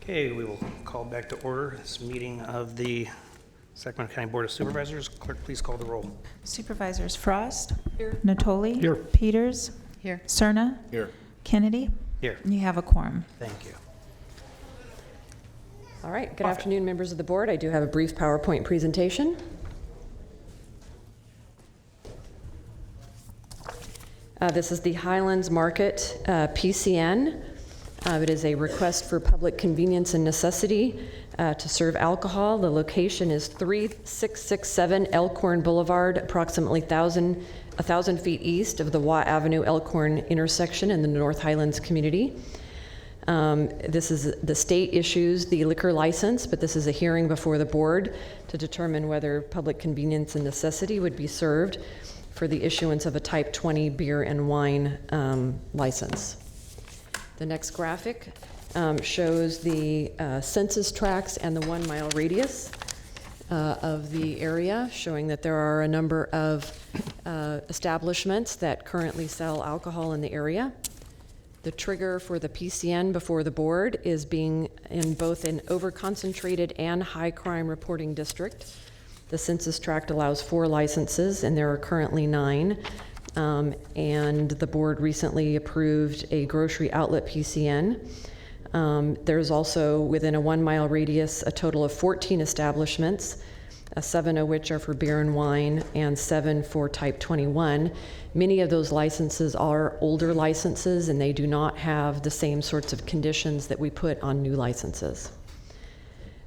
Okay, we will call back to order this meeting of the Sacramento County Board of Supervisors. Clerk, please call the roll. Supervisors Frost. Here. Natoli. Here. Peters. Here. Cerna. Here. Kennedy. Here. You have a quorum. Thank you. All right. Good afternoon, members of the board. I do have a brief PowerPoint presentation. This is the Highlands Market PCN. It is a request for public convenience and necessity to serve alcohol. The location is 3667 Elkhorn Boulevard, approximately 1,000 feet east of the Watt Avenue Elkhorn intersection in the North Highlands community. This is the state issues the liquor license, but this is a hearing before the board to determine whether public convenience and necessity would be served for the issuance of a type 20 beer and wine license. The next graphic shows the census tracts and the 1 mile radius of the area, showing that there are a number of establishments that currently sell alcohol in the area. The trigger for the PCN before the board is being in both an overconcentrated and high crime reporting district. The census tract allows 4 licenses, and there are currently 9. And the board recently approved a grocery outlet PCN. There's also, within a 1 mile radius, a total of 14 establishments, 7 of which are for beer and wine, and 7 for type 21. Many of those licenses are older licenses, and they do not have the same sorts of conditions that we put on new licenses.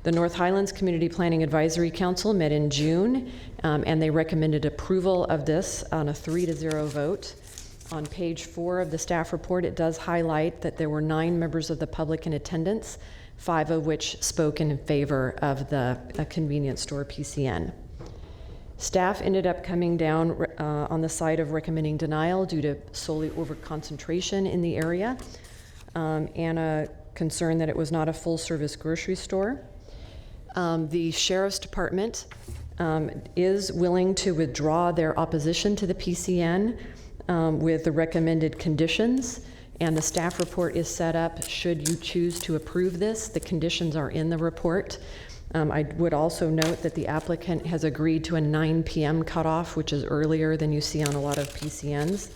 The North Highlands Community Planning Advisory Council met in June, and they recommended approval of this on a 3-0 vote. On page 4 of the staff report, it does highlight that there were 9 members of the public in attendance, 5 of which spoke in favor of the convenience store PCN. Staff ended up coming down on the side of recommending denial due to solely overconcentration in the area, and a concern that it was not a full-service grocery store. The Sheriff's Department is willing to withdraw their opposition to the PCN with the recommended conditions, and the staff report is set up should you choose to approve this. The conditions are in the report. I would also note that the applicant has agreed to a 9 p.m. cutoff, which is earlier than you see on a lot of PCNs.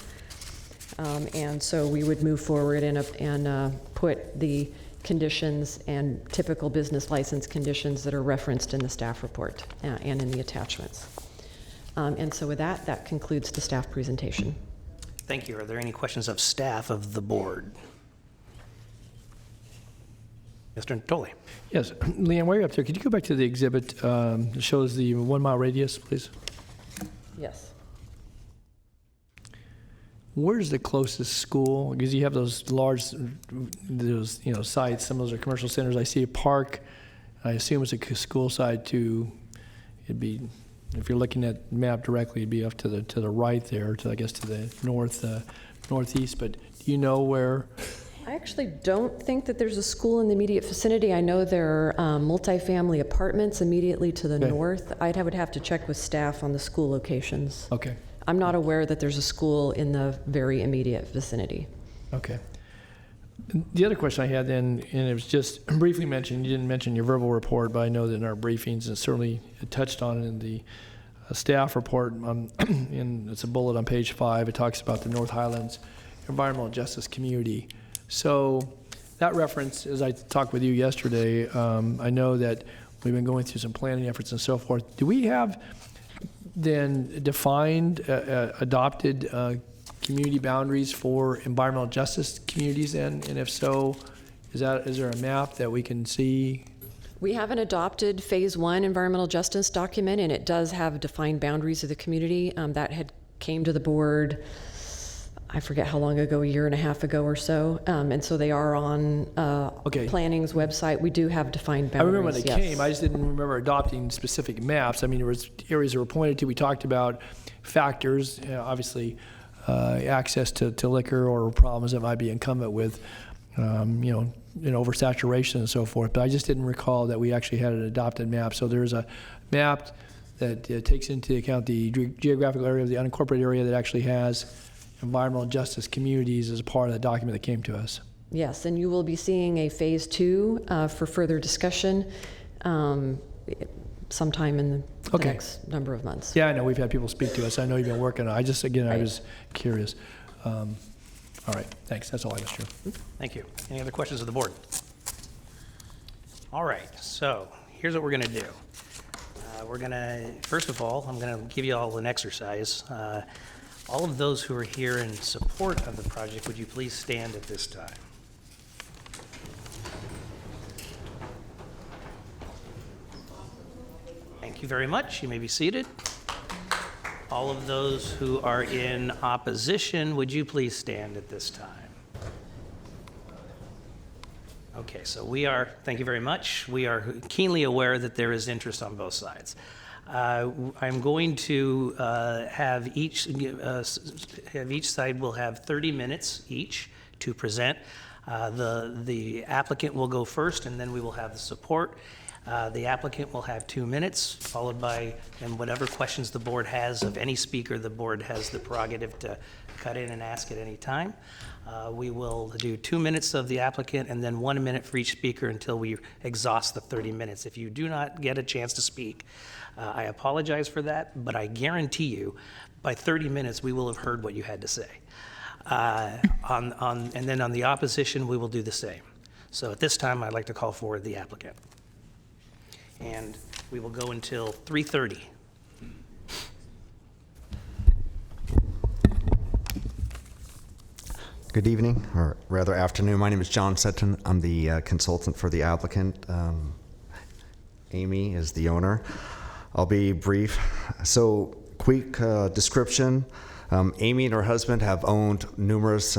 And so we would move forward and put the conditions and typical business license conditions that are referenced in the staff report and in the attachments. And so with that, that concludes the staff presentation. Thank you. Are there any questions of staff of the board? Mr. Natoli. Yes, Leanne, while you're up there, could you go back to the exhibit that shows the 1 mile radius, please? Yes. Where's the closest school? Because you have those large, sites. Some of those are commercial centers. I see a park. I assume it's a school site too. It'd be, if you're looking at the map directly, it'd be off to the right there, to the northeast. But do you know where? I actually don't think that there's a school in the immediate vicinity. I know there are multifamily apartments immediately to the north. I would have to check with staff on the school locations. Okay. I'm not aware that there's a school in the very immediate vicinity. Okay. The other question I had then, and it was just briefly mentioned, you didn't mention your verbal report, but I know that in our briefings, and certainly it touched on it in the staff report, and it's a bullet on page 5, it talks about the North Highlands Environmental Justice Community. So that reference, as I talked with you yesterday, I know that we've been going through some planning efforts and so forth. Do we have then defined, adopted community boundaries for environmental justice communities then? And if so, is there a map that we can see? We have an adopted phase 1 environmental justice document, and it does have defined boundaries of the community that had came to the board, I forget how long ago, a year and a half ago or so. And so they are on planning's website. We do have defined boundaries. I remember when they came. I just didn't remember adopting specific maps. I mean, there was areas that were pointed to. We talked about factors, obviously access to liquor or problems that might be incumbent with, oversaturation and so forth. But I just didn't recall that we actually had an adopted map. So there's a map that takes into account the geographical area of the unincorporated area that actually has environmental justice communities as a part of the document that came to us. Yes, and you will be seeing a Phase 2 for further discussion sometime in the Okay. next number of months. Yeah, I know we've had people speak to us. I know you've been working on it. I Right. was curious. All right, thanks. That's all I was sure. Thank you. Any other questions of the board? All right, so here's what we're going to do. First of all, I'm going to give you all an exercise. All of those who are here in support of the project, would you please stand at this time? Thank you very much. You may be seated. All of those who are in opposition, would you please stand at this time? Okay, so thank you very much. We are keenly aware that there is interest on both sides. I'm going to have each side will have 30 minutes each to present. The applicant will go first, and then we will have the support. The applicant will have 2 minutes, followed by, and whatever questions the board has of any speaker, the board has the prerogative to cut in and ask at any time. We will do 2 minutes of the applicant and then 1 minute for each speaker until we exhaust the 30 minutes. If you do not get a chance to speak, I apologize for that, but I guarantee you, by 30 minutes, we will have heard what you had to say. And then on the opposition, we will do the same. So at this time, I'd like to call forward the applicant. And we will go until 3:30. Good evening, or rather afternoon. My name is John Sutton. I'm the consultant for the applicant. Amy is the owner. I'll be brief. So, quick description. Amy and her husband have owned numerous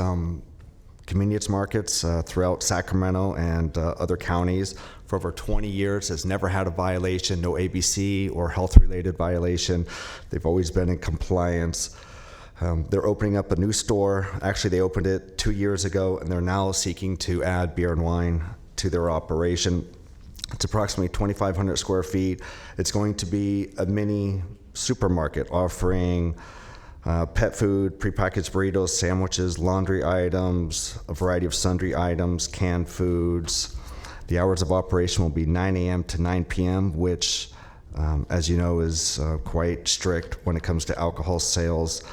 convenience markets throughout Sacramento and other counties for over 20 years, has never had a violation, no ABC or health-related violation. They've always been in compliance. They're opening up a new store. Actually, they opened it 2 years ago, and they're now seeking to add beer and wine to their operation. It's approximately 2,500 square feet. It's going to be a mini supermarket offering pet food, prepackaged burritos, sandwiches, laundry items, a variety of sundry items, canned foods. The hours of operation will be 9 a.m. to 9 p.m., which, as you know, is quite strict when it comes to alcohol sales.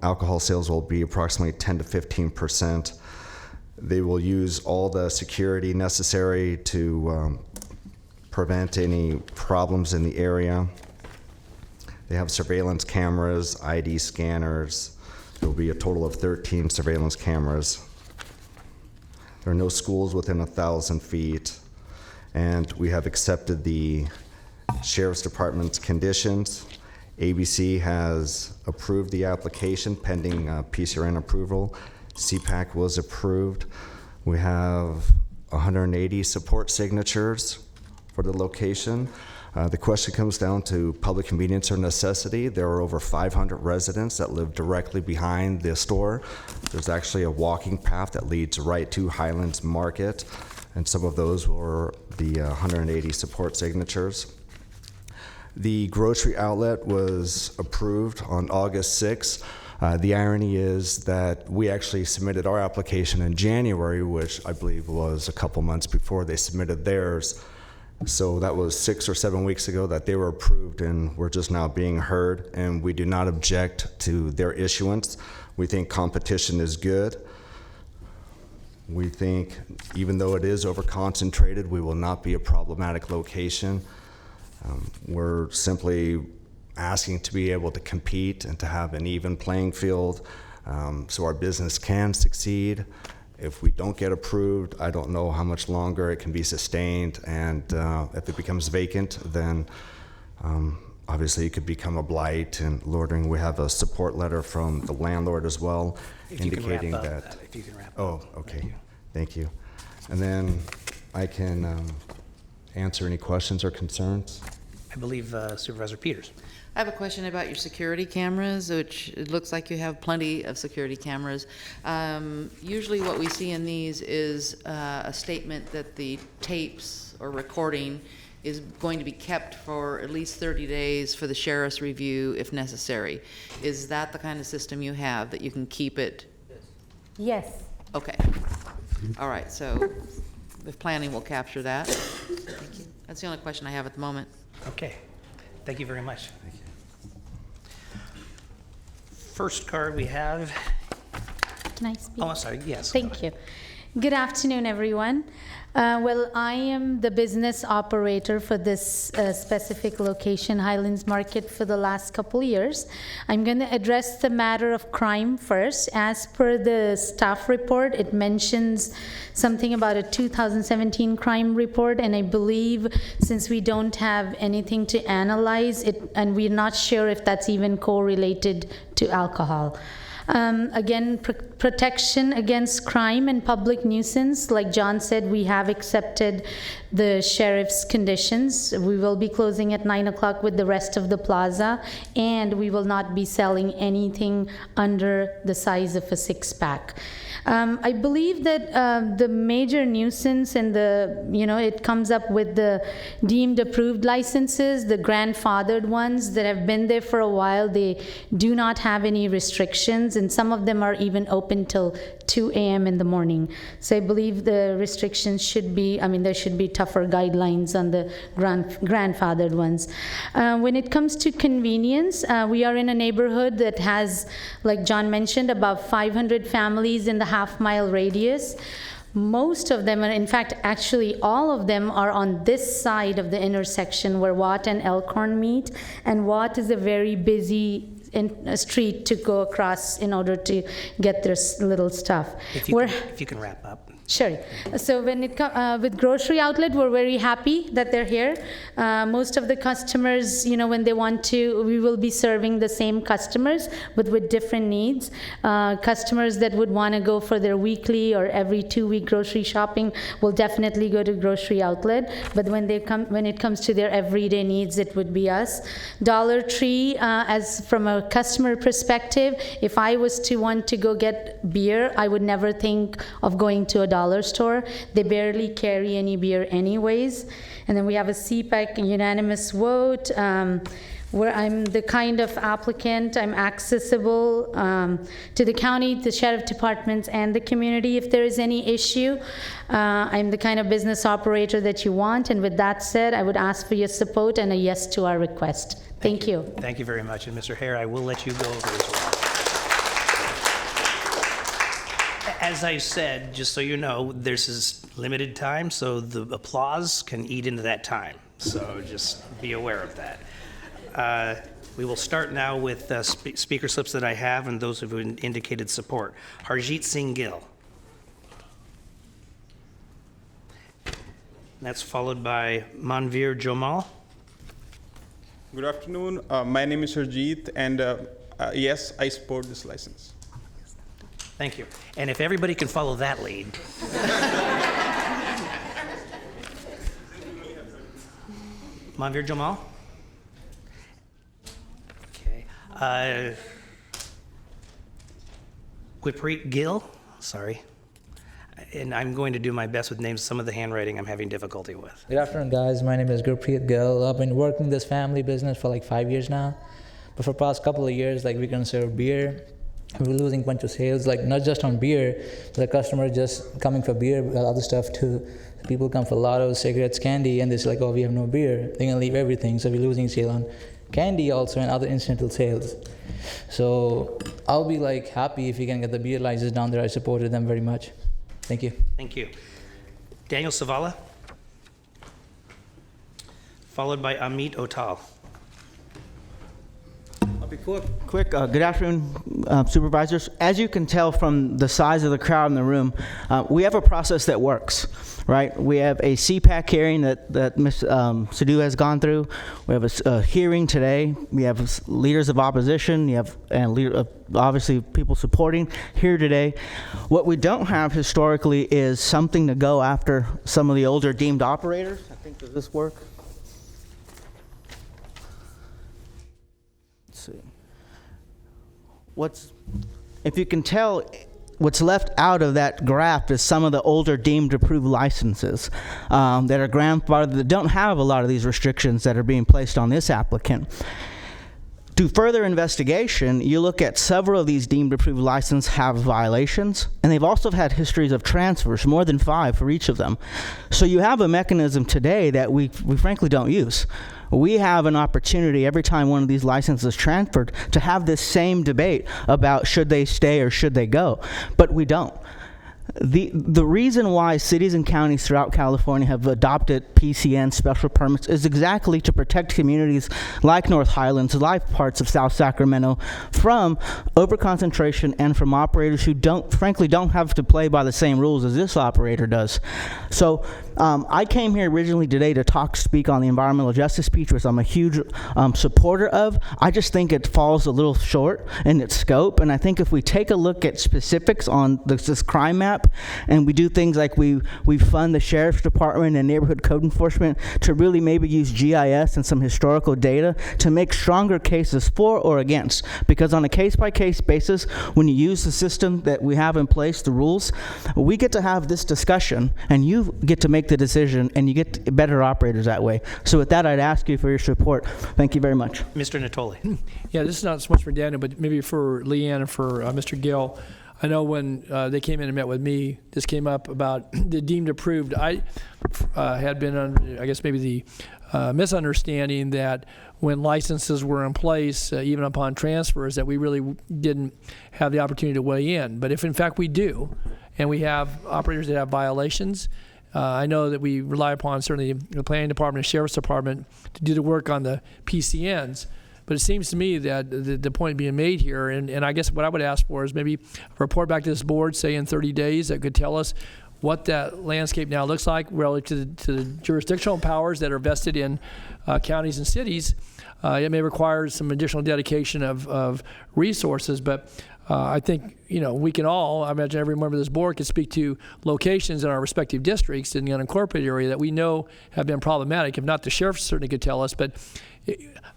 Alcohol sales will be approximately 10 to 15%. They will use all the security necessary to prevent any problems in the area. They have surveillance cameras, ID scanners. There will be a total of 13 surveillance cameras. There are no schools within 1,000 feet, and we have accepted the Sheriff's Department's conditions. ABC has approved the application pending PCRN approval. CPAC was approved. We have 180 support signatures for the location. The question comes down to public convenience or necessity. There are over 500 residents that live directly behind the store. There's actually a walking path that leads right to Highlands Market, and some of those were the 180 support signatures. The grocery outlet was approved on August 6th. The irony is that we actually submitted our application in January, which I believe was a couple months before they submitted theirs. So that was 6 or 7 weeks ago that they were approved, and we're just now being heard, and we do not object to their issuance. We think competition is good. We think even though it is over-concentrated, we will not be a problematic location. We're simply asking to be able to compete and to have an even playing field so our business can succeed. If we don't get approved, I don't know how much longer it can be sustained, and if it becomes vacant, then obviously it could become a blight and loitering. We have a support letter from the landlord as well, indicating that. If you can wrap up. Oh, okay. Thank you. And then I can answer any questions or concerns. I believe Supervisor Peters. I have a question about your security cameras, which it looks like you have plenty of security cameras. Usually what we see in these is a statement that the tapes or recording is going to be kept for at least 30 days for the sheriff's review if necessary. Is that the kind of system you have, that you can keep it? Yes. Okay. All right, so if planning will capture that. Thank you. That's the only question I have at the moment. Okay, thank you very much. First card we have, Can I speak? oh, I'm sorry, yes. Thank you. Good afternoon, everyone. Well, I am the business operator for this specific location, Highlands Market, for the last couple years. I'm going to address the matter of crime first. As per the staff report, it mentions something about a 2017 crime report, and I believe since we don't have anything to analyze it, and we're not sure if that's even correlated to alcohol. Again, protection against crime and public nuisance. Like John said, we have accepted the sheriff's conditions. We will be closing at 9 o'clock with the rest of the plaza, and we will not be selling anything under the size of a six-pack. I believe that the major nuisance and it comes up with the deemed approved licenses, the grandfathered ones that have been there for a while. They do not have any restrictions, and some of them are even open till 2 a.m. in the morning. So I believe the restrictions should be, there should be tougher guidelines on the grandfathered ones. When it comes to convenience, we are in a neighborhood that has, like John mentioned, about 500 families in the half-mile radius. Most of them are, in fact, actually all of them are on this side of the intersection where Watt and Elkhorn meet, and Watt is a very busy street to go across in order to get their little stuff. If you can wrap up. Sure. So when it with grocery outlet, we're very happy that they're here. Most of the customers, when they want to, we will be serving the same customers, but with different needs. Customers that would want to go for their weekly or every 2-week grocery shopping will definitely go to grocery outlet. But when it comes to their everyday needs, it would be us. Dollar Tree, as from a customer perspective, if I was to want to go get beer, I would never think of going to a dollar store. They barely carry any beer anyways. And then we have a CPAC unanimous vote, where I'm the kind of applicant, I'm accessible to the county, the sheriff departments, and the community if there is any issue. I'm the kind of business operator that you want, and with that said, I would ask for your support and a yes to our request. Thank you. Thank you very much. And Mr. Hare, I will let you go over as well. As I said, just so you know, this is limited time, so the applause can eat into that time. So just be aware of that. We will start now with speaker slips that I have and those who have indicated support. Harjit Singh Gill. That's followed by Manvir Jomal. Good afternoon. My name is Harjit, and yes, I support this license. Thank you. And if everybody can follow that lead. Manvir Jamal? Okay. Whipreet Gill? Sorry. And I'm going to do my best with names. Some of the handwriting I'm having difficulty with. Good afternoon, guys. My name is Gurpreet Gill. I've been working this family business for like 5 years now. But for the past couple of years, we're going to serve beer. We're losing a bunch of sales, not just on beer, but the customer just coming for beer, but other stuff too. People come for lottos, cigarettes, candy, and they're like, oh, we have no beer. They're going to leave everything, so we're losing sale on candy also and other incidental sales. So I'll be happy if you can get the beer licenses down there. I supported them very much. Thank you. Thank you. Daniel Savala, followed by Amit Otal. I'll be quick. Good afternoon, supervisors. As you can tell from the size of the crowd in the room, we have a process that works, right? We have a CPAC hearing that Ms. Sadhu has gone through. We have a hearing today. We have leaders of opposition. You have obviously people supporting here today. What we don't have historically is something to go after some of the older deemed operators. I think, does this work? If you can tell, what's left out of that graph is some of the older deemed approved licenses that are grandfathered, that don't have a lot of these restrictions that are being placed on this applicant. Do further investigation, you look at several of these deemed approved license have violations, and they've also had histories of transfers, more than 5 for each of them. So you have a mechanism today that we frankly don't use. We have an opportunity every time one of these licenses is transferred to have this same debate about should they stay or should they go, but we don't. The reason why cities and counties throughout California have adopted PCN special permits is exactly to protect communities like North Highlands, like parts of South Sacramento, from overconcentration and from operators who frankly don't have to play by the same rules as this operator does. So I came here originally today to speak on the environmental justice piece, which I'm a huge supporter of. I just think it falls a little short in its scope, and I think if we take a look at specifics on this crime map, and we do things like we fund the sheriff's department and neighborhood code enforcement to really maybe use GIS and some historical data to make stronger cases for or against. Because on a case-by-case basis, when you use the system that we have in place, the rules, we get to have this discussion, and you get to make the decision, and you get better operators that way. So with that, I'd ask you for your support. Thank you very much. Mr. Natoli. Yeah, this is not so much for Daniel, but maybe for Leanne and for Mr. Gill. I know when they came in and met with me, this came up about the deemed approved. I had been on, I guess, maybe the misunderstanding that when licenses were in place, even upon transfers, that we really didn't have the opportunity to weigh in. But if in fact we do, and we have operators that have violations, I know that we rely upon certainly the planning department and sheriff's department to do the work on the PCNs. But it seems to me that the point being made here, and I guess what I would ask for is maybe a report back to this board, say in 30 days, that could tell us what that landscape now looks like relative to the jurisdictional powers that are vested in counties and cities. It may require some additional dedication of resources, but I think, we can all, I imagine every member of this board can speak to locations in our respective districts in the unincorporated area that we know have been problematic. If not, the sheriff certainly could tell us, but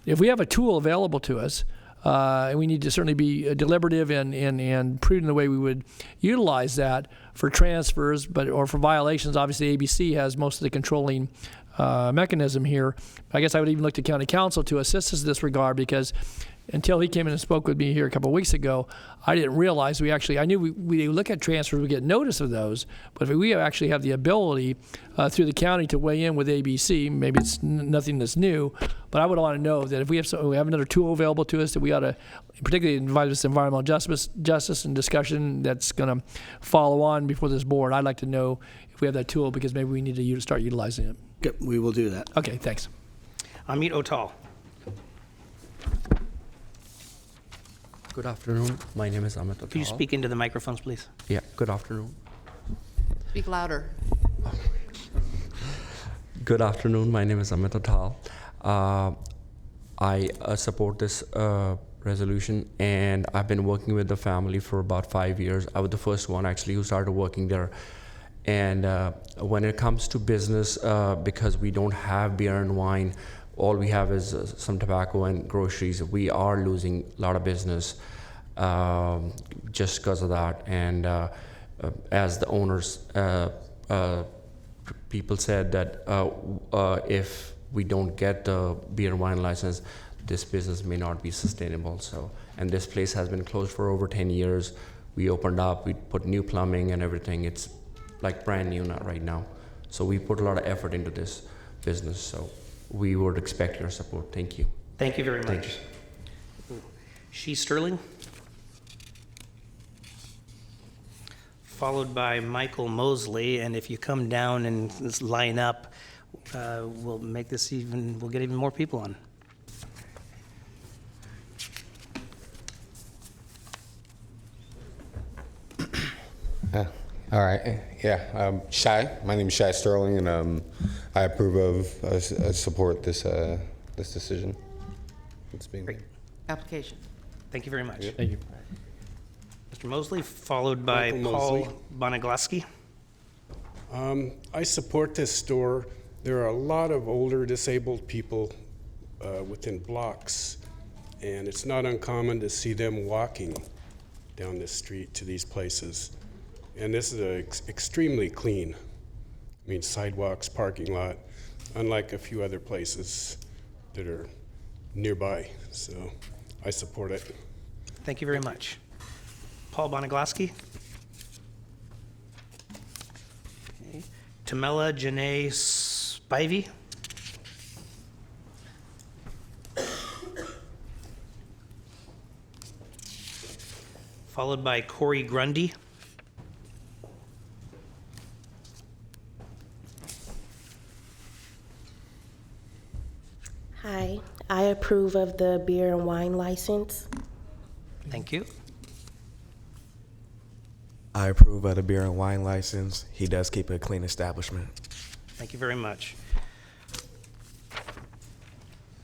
if we have a tool available to us, and we need to certainly be deliberative and prudent in the way we would utilize that for transfers, or for violations. Obviously, ABC has most of the controlling mechanism here. I guess I would even look to county council to assist us in this regard, because until he came in and spoke with me here a couple of weeks ago, I didn't realize I knew we look at transfers, we get notice of those, but if we actually have the ability through the county to weigh in with ABC, maybe it's nothing that's new, but I would want to know that if we have another tool available to us, that we ought to particularly invite this environmental justice and discussion that's going to follow on before this board. I'd like to know if we have that tool, because maybe we need to start utilizing it. Yep, we will do that. Okay, thanks. Amit Otal. Good afternoon. My name is Amit Otal. Could you speak into the microphones, please? Yeah, good afternoon. Speak louder. Good afternoon. My name is Amit Otal. I support this resolution, and I've been working with the family for about 5 years. I was the first one actually who started working there. And when it comes to business, because we don't have beer and wine, all we have is some tobacco and groceries. We are losing a lot of business just because of that. And as the owners, people said that if we don't get the beer and wine license, this business may not be sustainable. So, and this place has been closed for over 10 years. We opened up, we put new plumbing and everything. It's like brand new right now. So we put a lot of effort into this business. So we would expect your support. Thank you. Thank you very much. Thank you. She Sterling. Followed by Michael Mosley, and if you come down and line up, we'll get even more people on. All right. Yeah. Shai. My name is Shai Sterling, and I approve of, support this this decision. It's being Great. Application. Thank you very much. Thank you. Mr. Mosley, followed by Paul Bonaglaski. I support this store. There are a lot of older disabled people within blocks, and it's not uncommon to see them walking down this street to these places. And this is extremely clean. I mean, sidewalks, parking lot, unlike a few other places that are nearby. So I support it. Thank you very much. Paul Bonagloski. Okay. Tamela Janae Spivey. Followed by Corey Grundy. Hi, I approve of the beer and wine license. Thank you. I approve of the beer and wine license. He does keep a clean establishment. Thank you very much.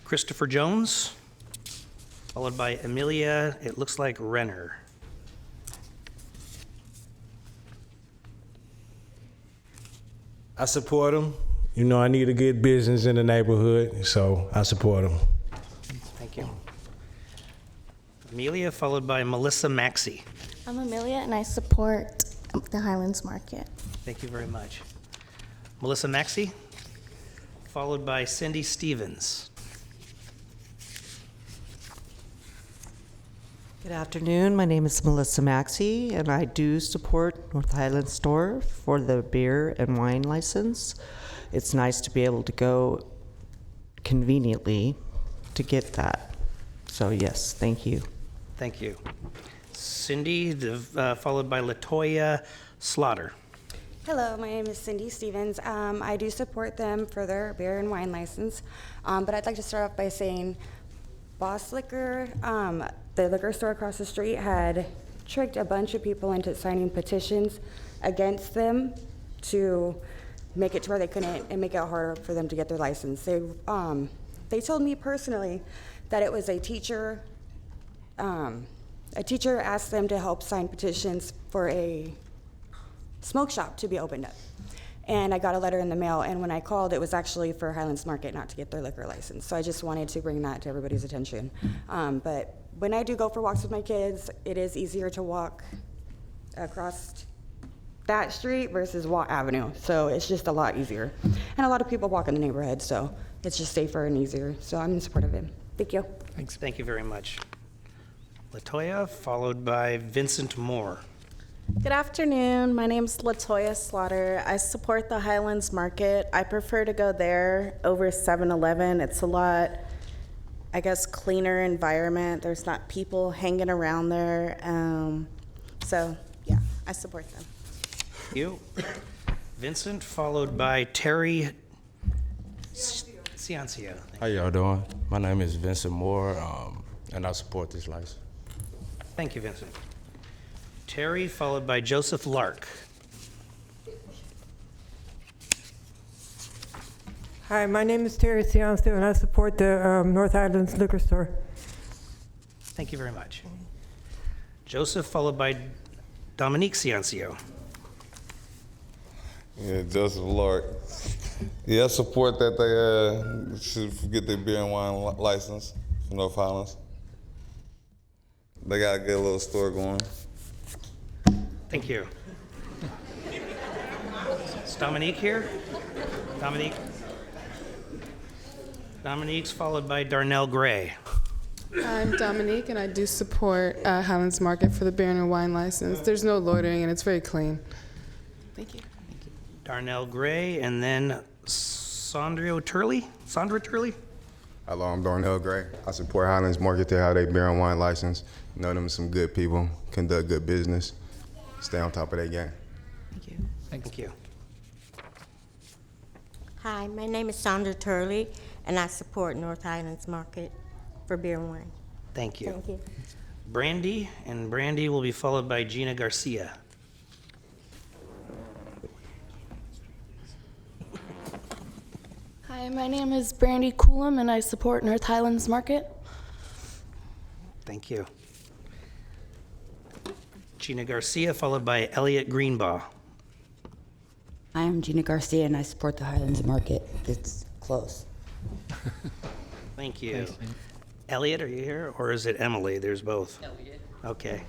Christopher Jones, followed by Amelia, it looks like Renner. I support him. You know, I need a good business in the neighborhood, so I support him. Thank you. Amelia, followed by Melissa Maxey. I'm Amelia, and I support the Highlands Market. Thank you very much. Melissa Maxey, followed by Cindy Stevens. Good afternoon. My name is Melissa Maxey, and I do support North Highlands Store for the beer and wine license. It's nice to be able to go conveniently to get that. So yes, thank you. Thank you. Cindy, followed by Latoya Slaughter. Hello, my name is Cindy Stevens. I do support them for their beer and wine license, but I'd like to start off by saying Boss Liquor, the liquor store across the street, had tricked a bunch of people into signing petitions against them to make it to where they couldn't and make it harder for them to get their license. They told me personally that it was a teacher. A teacher asked them to help sign petitions for a smoke shop to be opened up. And I got a letter in the mail, and when I called, it was actually for Highlands Market not to get their liquor license. So I just wanted to bring that to everybody's attention. But when I do go for walks with my kids, it is easier to walk across that street versus Watt Avenue. So it's just a lot easier. And a lot of people walk in the neighborhood, so it's just safer and easier. So I'm in support of it. Thank you. Thanks. Thank you very much. Latoya, followed by Vincent Moore. Good afternoon. My name is Latoya Slaughter. I support the Highlands Market. I prefer to go there over 7-Eleven. It's a lot, I guess, cleaner environment. There's not people hanging around there. So, yeah, I support them. Thank you. Vincent, followed by Terry Ciancio. How y'all doing? My name is Vincent Moore, and I support this license. Thank you, Vincent. Terry, followed by Joseph Lark. Hi, my name is Terry Ciancio, and I support the North Highlands Liquor Store. Thank you very much. Joseph, followed by Dominique Ciancio. Yeah, Joseph Lark. Yeah, I support that they should get their beer and wine license from North Highlands. They got a good little store going. Thank you. Is Dominique here? Dominique? Dominique's followed by Darnell Gray. I'm Dominique, and I do support Highlands Market for the beer and wine license. There's no loitering, and it's very clean. Thank you. Darnell Gray, and then Sandra Turley? Hello, I'm Darnell Gray. I support Highlands Market to have their beer and wine license. Know them some good people, conduct good business, stay on top of their game. Thank you. Thank you. Hi, my name is Sandra Turley, and I support North Highlands Market for beer and wine. Thank you. Thank you. Brandy, and Brandy will be followed by Gina Garcia. Hi, my name is Brandy Coolum, and I support North Highlands Market. Thank you. Gina Garcia, followed by Elliot Greenbaugh. I am Gina Garcia, and I support the Highlands Market. It's close. Thank you. Elliot, are you here? Or is it Emily? There's both. Elliot. Okay.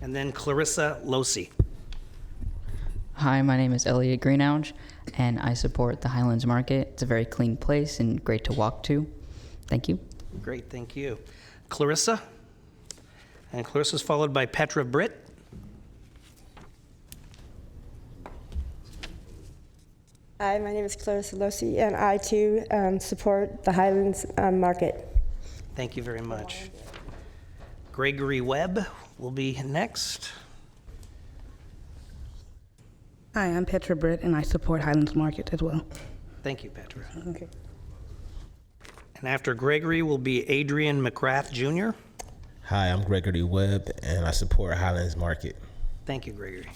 And then Clarissa Losi. Hi, my name is Elliot Greenouch, and I support the Highlands Market. It's a very clean place and great to walk to. Thank you. Great, thank you. Clarissa? And Clarissa's followed by Petra Britt. Hi, my name is Clarissa Losi, and I too support the Highlands Market. Thank you very much. Gregory Webb will be next. Hi, I'm Petra Britt, and I support Highlands Market as well. Thank you, Petra. Okay. And after Gregory will be Adrian McGrath Jr. Hi, I'm Gregory Webb, and I support Highlands Market. Thank you, Gregory.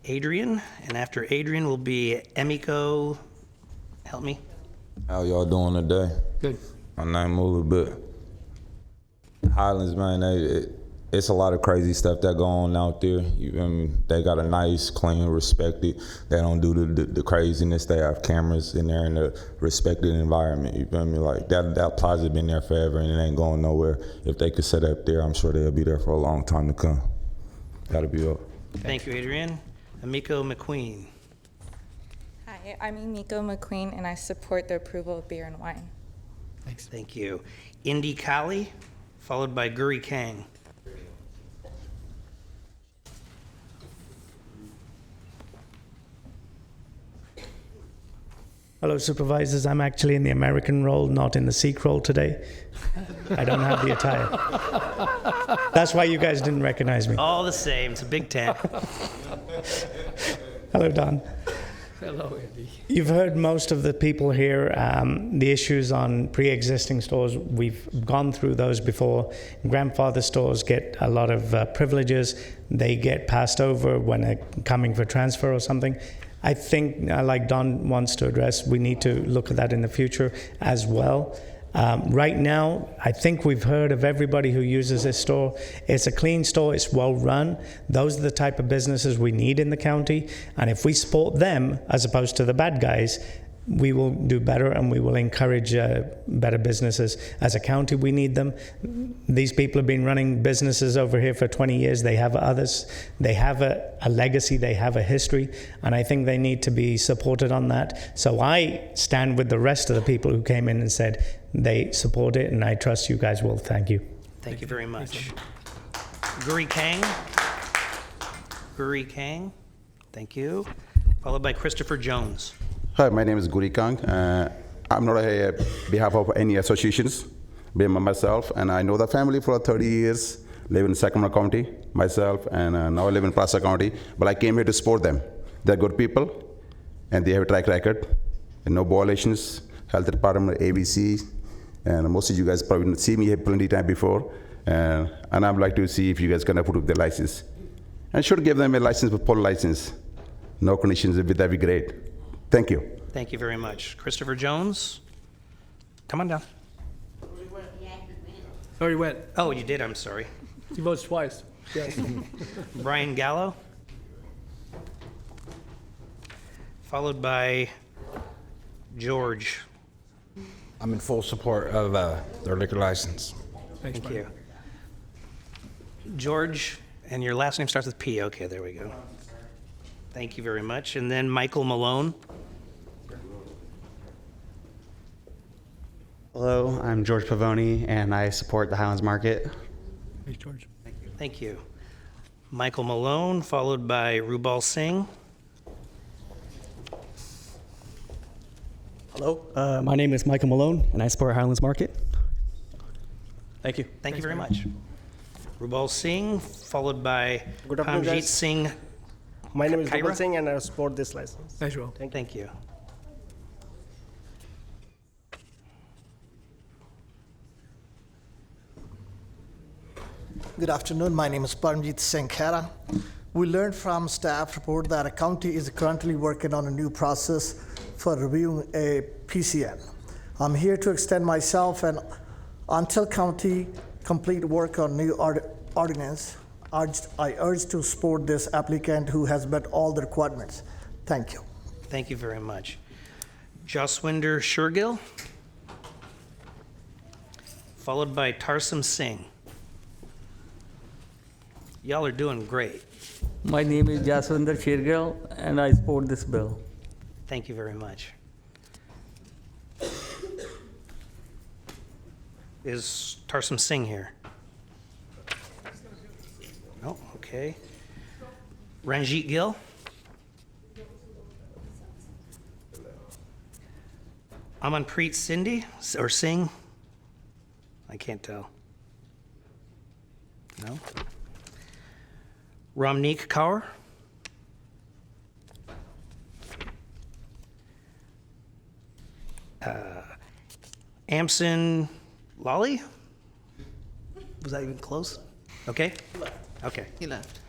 Adrian, and after Adrian will be Emiko, help me. How y'all doing today? Good. My name is but Highlands, man, it's a lot of crazy stuff that go on out there. You feel me? They got a nice, clean, respected. They don't do the craziness. They have cameras in there in a respected environment. You feel me? Like that plaza been there forever and it ain't going nowhere. If they could set up there, I'm sure they'll be there for a long time to come. That'll be all. Thank you, Adrian. Emiko McQueen. Hi, I'm Emiko McQueen, and I support the approval of beer and wine. Thanks. Thank you. Indy Kali, followed by Guri Kang. Hello, Supervisors. I'm actually in the American role, not in the Sikh role today. I don't have the attire. That's why you guys didn't recognize me. All the same, it's a big tent. Hello, Don. Hello, Andy. You've heard most of the people here, the issues on pre-existing stores. We've gone through those before. Grandfather stores get a lot of privileges. They get passed over when they're coming for transfer or something. I think, like Don wants to address, we need to look at that in the future as well. Right now, I think we've heard of everybody who uses this store. It's a clean store, it's well run. Those are the type of businesses we need in the county. And if we support them, as opposed to the bad guys, we will do better and we will encourage better businesses. As a county, we need them. These people have been running businesses over here for 20 years. They have others. They have a legacy. They have a history. And I think they need to be supported on that. So I stand with the rest of the people who came in and said they support it, and I trust you guys will. Thank you. Thank you very much. Guri Kang. Guri Kang. Thank you. Followed by Christopher Jones. Hi, my name is Guri Kang. I'm not on behalf of any associations, being myself, and I know the family for 30 years, live in Sacramento County, myself, and now I live in Placer County, but I came here to support them. They're good people, and they have a track record, and no violations, health department, ABC, and most of you guys probably see me here plenty of time before, and I'd like to see if you guys can approve the license. I should give them a license, full license. No conditions, that'd be great. Thank you. Thank you very much. Christopher Jones, come on down. Already went. Oh, you did, I'm sorry. He votes twice. Yes. Brian Gallo, followed by George. I'm in full support of their liquor license. Thank you. George, and your last name starts with P. Okay, there we go. Thank you very much. And then Michael Malone. Hello, I'm George Pavoni, and I support the Highlands Market. Thanks, George. Thank you. Michael Malone, followed by Rubal Singh. Hello, my name is Michael Malone, and I support Highlands Market. Thank you. Thank you very much. Rubal Singh, followed by Good afternoon, Kamjit guys. Singh. My name is Kaira. Rubal Singh, and I support this license. Thanks, Rubal. Thank you. Good afternoon. My name is Paramjit Singh Khera. We learned from staff report that a county is currently working on a new process for reviewing a PCN. I'm here to extend myself and until county complete work on new ordinance, I urge to support this applicant who has met all the requirements. Thank you. Thank you very much. Jaswinder Shergill, followed by Tarsum Singh. Y'all are doing great. My name is Jaswinder Shergill, and I support this bill. Thank you very much. Is Tarsum Singh here? No, okay. Ranjit Gill? Amanpreet Singh? I can't tell. No. Ramneek Kaur? Amson Lolly? Was that even close? Okay. Okay. He left.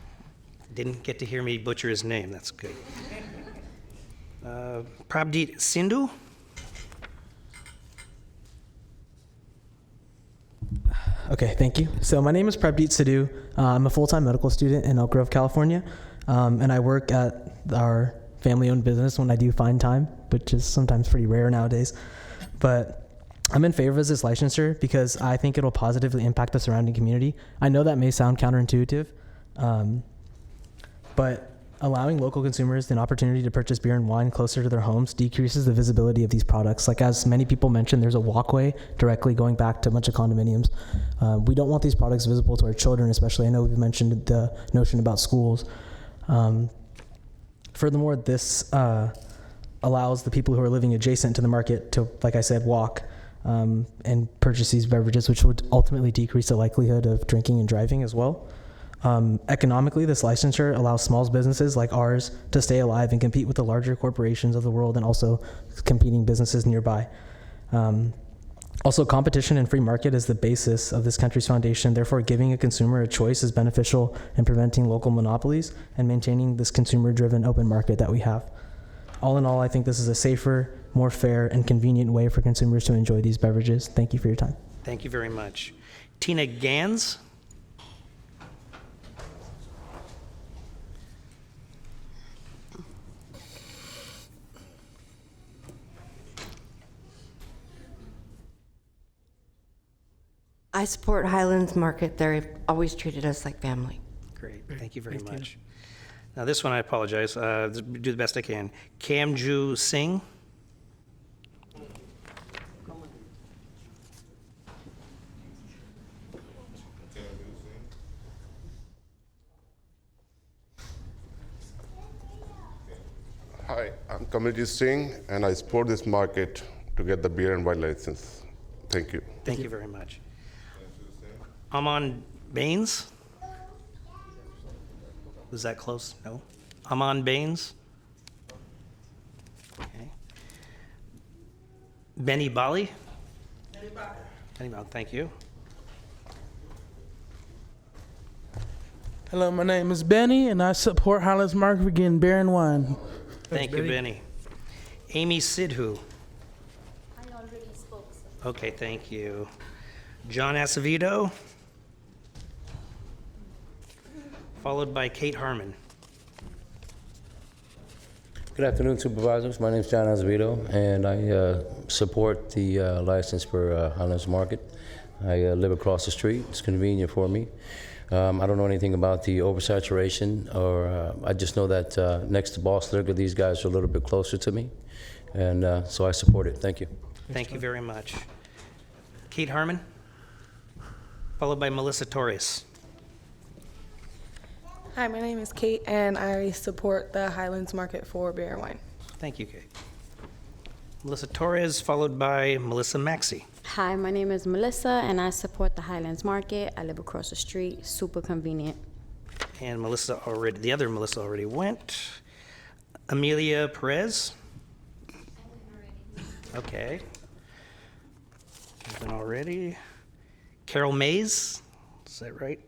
Didn't get to hear me butcher his name. That's good. Prabdeep Sindhu? Okay, thank you. So my name is Prabdeep Sidhu. I'm a full-time medical student in Elk Grove, California, and I work at our family-owned business when I do find time, which is sometimes pretty rare nowadays. But I'm in favor of this licensure because I think it'll positively impact the surrounding community. I know that may sound counterintuitive, but allowing local consumers an opportunity to purchase beer and wine closer to their homes decreases the visibility of these products. Like as many people mentioned, there's a walkway directly going back to a bunch of condominiums. We don't want these products visible to our children, especially. I know we've mentioned the notion about schools. Furthermore, this allows the people who are living adjacent to the market to, like I said, walk and purchase these beverages, which would ultimately decrease the likelihood of drinking and driving as well. Economically, this licensure allows small businesses like ours to stay alive and compete with the larger corporations of the world and also competing businesses nearby. Also, competition and free market is the basis of this country's foundation. Therefore, giving a consumer a choice is beneficial in preventing local monopolies and maintaining this consumer-driven open market that we have. All in all, I think this is a safer, more fair, and convenient way for consumers to enjoy these beverages. Thank you for your time. Thank you very much. Tina Gans? I support Highlands Market. They've always treated us like family. Great, thank you very much. Now this one, I apologize, do the best I can. Kamju Singh? Hi, I'm Kamaljeet Singh, and I support this market to get the beer and wine license. Thank you. Thank you very much. Aman Baines? Was that close? No? Aman Baines? Okay. Benny Bali? Benny Bali, thank you. Hello, my name is Benny, and I support Highlands Market for getting beer and wine. Thank you, Benny. Amy Sidhu? I already spoke, sir. Okay, thank you. John Acevedo? Followed by Kate Harmon. Good afternoon, Supervisors. My name is John Azevedo, and I support the license for Highlands Market. I live across the street. It's convenient for me. I don't know anything about the oversaturation, or I just know that next to Boss Liquor, these guys are a little bit closer to me, and so I support it. Thank you. Thank you very much. Kate Harmon, followed by Melissa Torres. Hi, my name is Kate, and I support the Highlands Market for beer and wine. Thank you, Kate. Melissa Torres, followed by Melissa Maxey. Hi, my name is Melissa, and I support the Highlands Market. I live across the street, super convenient. And the other Melissa already went. Amelia Perez. Okay. Been already. Carol Mays, is that right?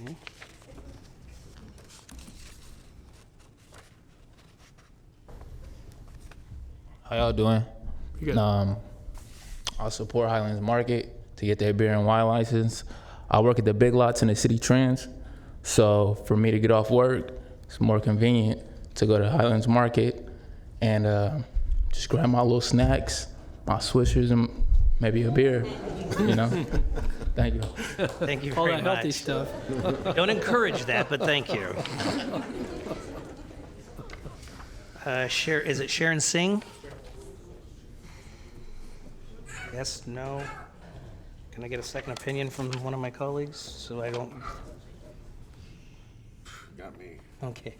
Okay. How y'all doing? I support Highlands Market to get their beer and wine license. I work at the Big Lots in the City Trends, so for me to get off work, it's more convenient to go to Highlands Market and just grab my little snacks, my Swishers, and maybe a beer, you know? Thank you. Thank you All very that much. healthy stuff. Don't encourage that, but thank you. Is it Sharon Singh? Yes, no. Can I get a second opinion from one of my colleagues so I don't? Got me. Okay.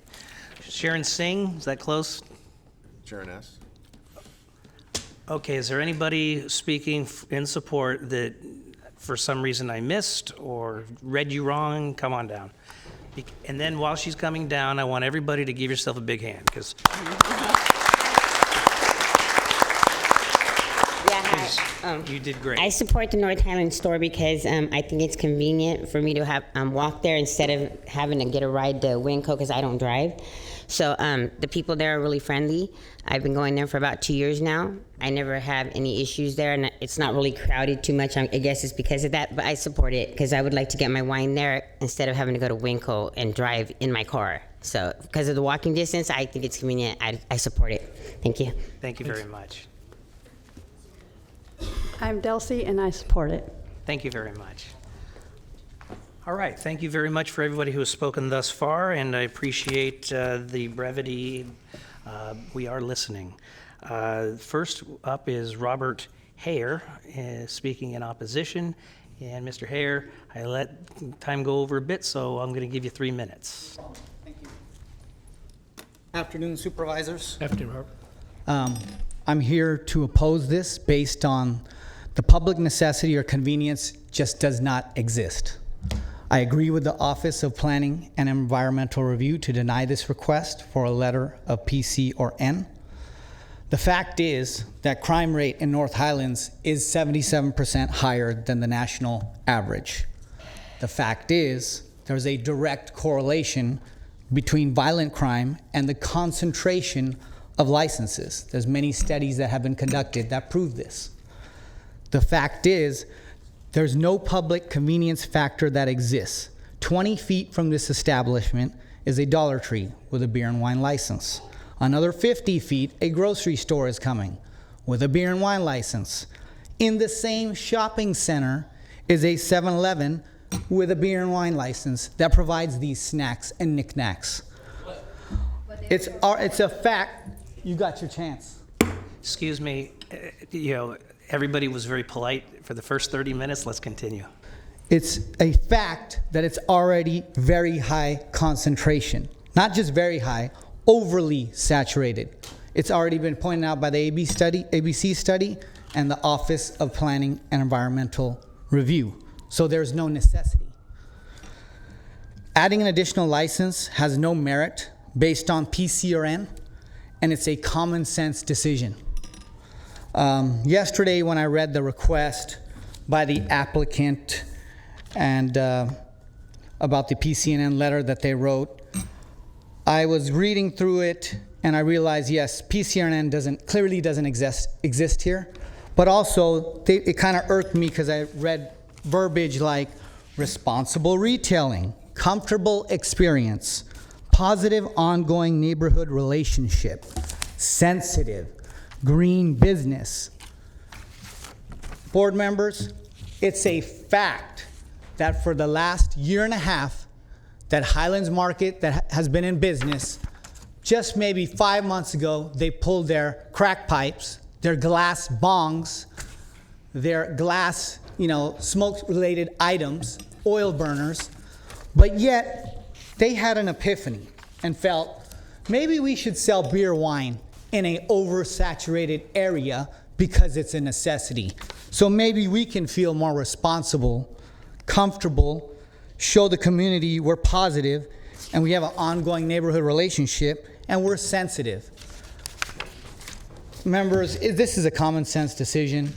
Sharon Singh, is that close? Sharon S. Okay, is there anybody speaking in support that for some reason I missed or read you wrong? Come on down. And then while she's coming down, I want everybody to give yourself a big hand because you did great. I support the North Highland store because I think it's convenient for me to have walk there instead of having to get a ride to Winco because I don't drive. So the people there are really friendly. I've been going there for about 2 years now. I never have any issues there, and it's not really crowded too much. I guess it's because of that, but I support it because I would like to get my wine there instead of having to go to Winco and drive in my car. So because of the walking distance, I think it's convenient. I support it. Thank you. Thank you very much. I'm Delcy, and I support it. Thank you very much. All right, thank you very much for everybody who has spoken thus far, and I appreciate the brevity. We are listening. First up is Robert Hare, speaking in opposition. And Mr. Hare, I let time go over a bit, so I'm going to give you 3 minutes. Thank you. Afternoon, Supervisors. Afternoon, Robert. I'm here to oppose this based on the public necessity or convenience just does not exist. I agree with the Office of Planning and Environmental Review to deny this request for a letter of PC or N. The fact is that crime rate in North Highlands is 77% higher than the national average. The fact is there's a direct correlation between violent crime and the concentration of licenses. There's many studies that have been conducted that prove this. The fact is there's no public convenience factor that exists. 20 feet from this establishment is a Dollar Tree with a beer and wine license. Another 50 feet, a grocery store is coming with a beer and wine license. In the same shopping center is a 7-Eleven with a beer and wine license that provides these snacks and knickknacks. It's a fact. You got your chance. Excuse me, everybody was very polite for the first 30 minutes. Let's continue. It's a fact that it's already very high concentration. Not just very high, overly saturated. It's already been pointed out by the ABC study and the Office of Planning and Environmental Review. So there's no necessity. Adding an additional license has no merit based on PC or N, and it's a common sense decision. Yesterday when I read the request by the applicant and about the PCNN letter that they wrote, I was reading through it and I realized, yes, PCNN clearly doesn't exist here, but also it kind of irked me because I read verbiage like responsible retailing, comfortable experience, positive ongoing neighborhood relationship, sensitive, green business. Board members, it's a fact that for the last year and a half that Highlands Market that has been in business, just maybe 5 months ago, they pulled their crack pipes, their glass bongs, their glass, smoke-related items, oil burners, but yet they had an epiphany and felt maybe we should sell beer wine in an oversaturated area because it's a necessity. So maybe we can feel more responsible, comfortable, show the community we're positive, and we have an ongoing neighborhood relationship, and we're sensitive. Members, this is a common sense decision.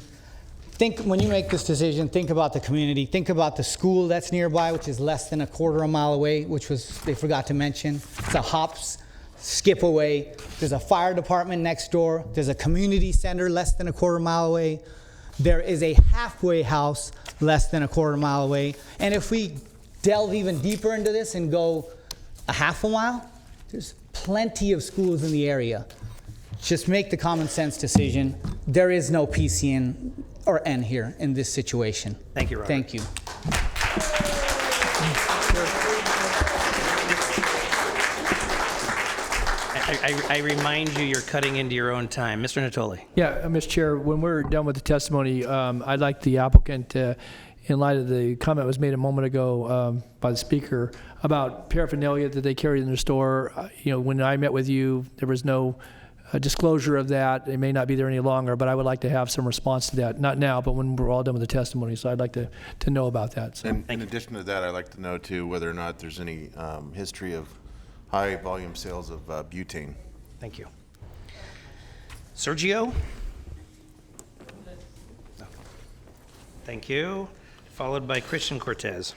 When you make this decision, think about the community. Think about the school that's nearby, which is less than a quarter of a mile away, they forgot to mention. It's a hops, skip away. There's a fire department next door. There's a community center less than a quarter mile away. There is a halfway house less than a quarter mile away. And if we delve even deeper into this and go a half a mile, there's plenty of schools in the area. Just make the common sense decision. There is no PCN or N here in this situation. Thank you, Robert. Thank you. I remind you, you're cutting into your own time. Mr. Natoli. Yeah, Mr. Chair, when we're done with the testimony, I'd like the applicant to in light of the comment was made a moment ago by the speaker about paraphernalia that they carry in their store. When I met with you, there was no disclosure of that. It may not be there any longer, but I would like to have some response to that. Not now, but when we're all done with the testimony. So I'd like to know about that. So. And in addition to that, I'd like to know too whether or not there's any history of high volume sales of butane. Thank you. Sergio? No. Thank you. Followed by Christian Cortez.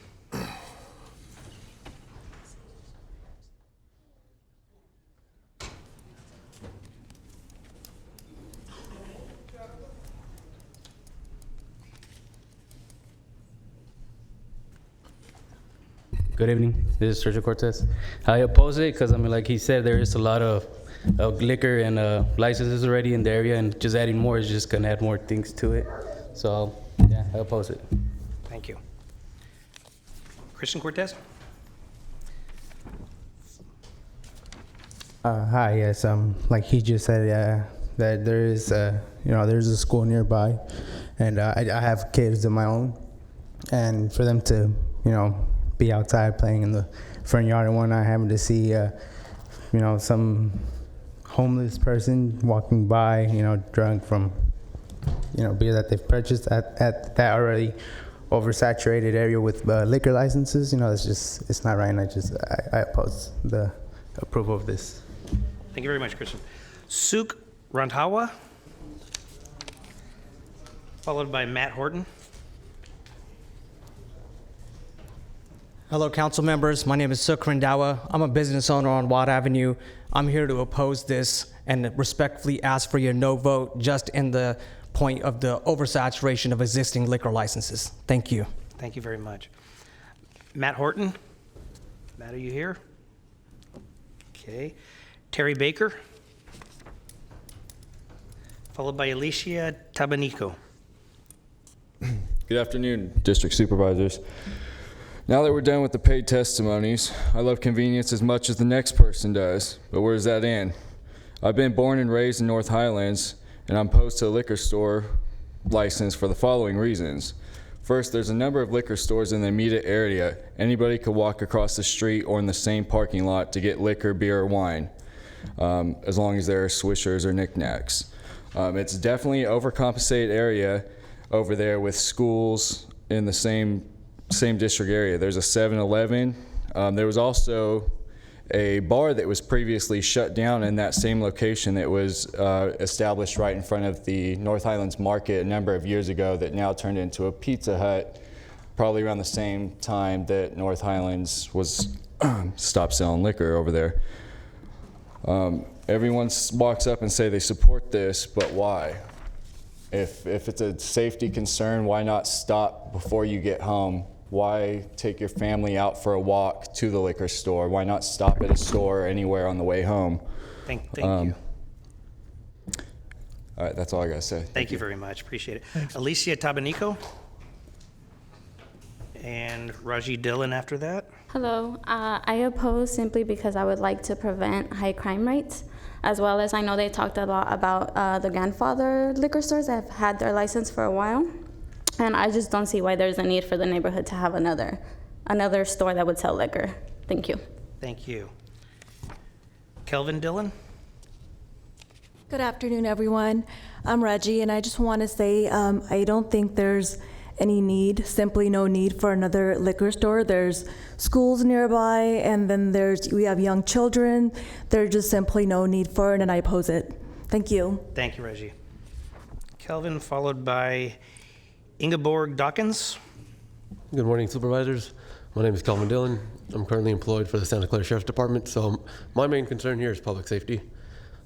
Good evening. This is Sergio Cortez. I oppose it because, like he said, there is a lot of liquor and licenses already in the area, and just adding more is just going to add more things to it. So, yeah, I oppose it. Thank you. Christian Cortez? Hi, yes. Like he just said, that there is, there's a school nearby, and I have kids of my own, and for them to, be outside playing in the front yard and whatnot, having to see, some homeless person walking by, drunk from, beer that they've purchased at that already oversaturated area with liquor licenses, it's not right, and I oppose the approval of this. Thank you very much, Christian. Suk Randhawa, followed by Matt Horton. Hello, council members. My name is Suk Randhawa. I'm a business owner on Watt Avenue. I'm here to oppose this and respectfully ask for your no vote just in the point of the oversaturation of existing liquor licenses. Thank you. Thank you very much. Matt Horton. Matt, are you here? Okay. Terry Baker, followed by Alicia Tabanico. Good afternoon, District Supervisors. Now that we're done with the paid testimonies, I love convenience as much as the next person does, but where does that end? I've been born and raised in North Highlands, and I'm opposed to a liquor store license for the following reasons. First, there's a number of liquor stores in the immediate area. Anybody could walk across the street or in the same parking lot to get liquor, beer, or wine, as long as there are swishers or knickknacks. It's definitely an overcompensated area over there with schools in the same district area. There's a 7-Eleven. There was also a bar that was previously shut down in that same location that was established right in front of the North Highlands Market a number of years ago that now turned into a Pizza Hut probably around the same time that North Highlands was stopped selling liquor over there. Everyone walks up and say they support this, but why? If it's a safety concern, why not stop before you get home? Why take your family out for a walk to the liquor store? Why not stop at a store or anywhere on the way home? Thank you. All right, that's all I got to say. Thank you very much. Appreciate it. Thanks. Alicia Tabanico and Raji Dillon after that. Hello. I oppose simply because I would like to prevent high crime rates, as well as I know they talked a lot about the grandfather liquor stores that have had their license for a while. And I just don't see why there's a need for the neighborhood to have another store that would sell liquor. Thank you. Thank you. Kelvin Dillon. Good afternoon, everyone. I'm Reggie, and I just want to say I don't think there's any need, simply no need for another liquor store. There's schools nearby, and then we have young children. There's just simply no need for it, and I oppose it. Thank you. Thank you, Reggie. Kelvin, followed by Ingeborg Dawkins. Good morning, Supervisors. My name is Kelvin Dillon. I'm currently employed for the Santa Clara Sheriff's Department, so my main concern here is public safety.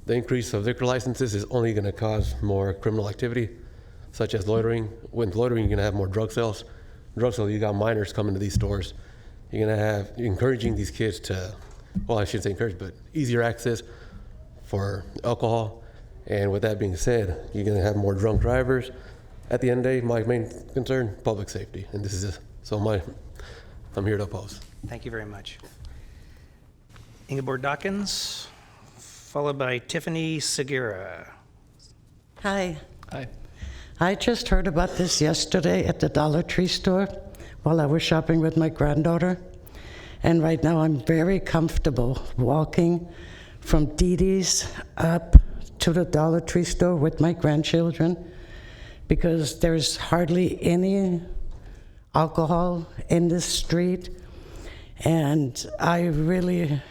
The increase of liquor licenses is only going to cause more criminal activity, such as loitering. With loitering, you're going to have more drug sales. Drug sales, you got minors coming to these stores. You're going to have encouraging these kids to, well, I shouldn't say encourage, but easier access for alcohol. And with that being said, you're going to have more drunk drivers. At the end of the day, my main concern, public safety, and this is it. So I'm here to oppose. Thank you very much. Ingeborg Dawkins, followed by Tiffany Segura. Hi. Hi. I just heard about this yesterday at the Dollar Tree store while I was shopping with my granddaughter. And right now I'm very comfortable walking from Dee Dee's up to the Dollar Tree store with my grandchildren because there's hardly any alcohol in this street. And I really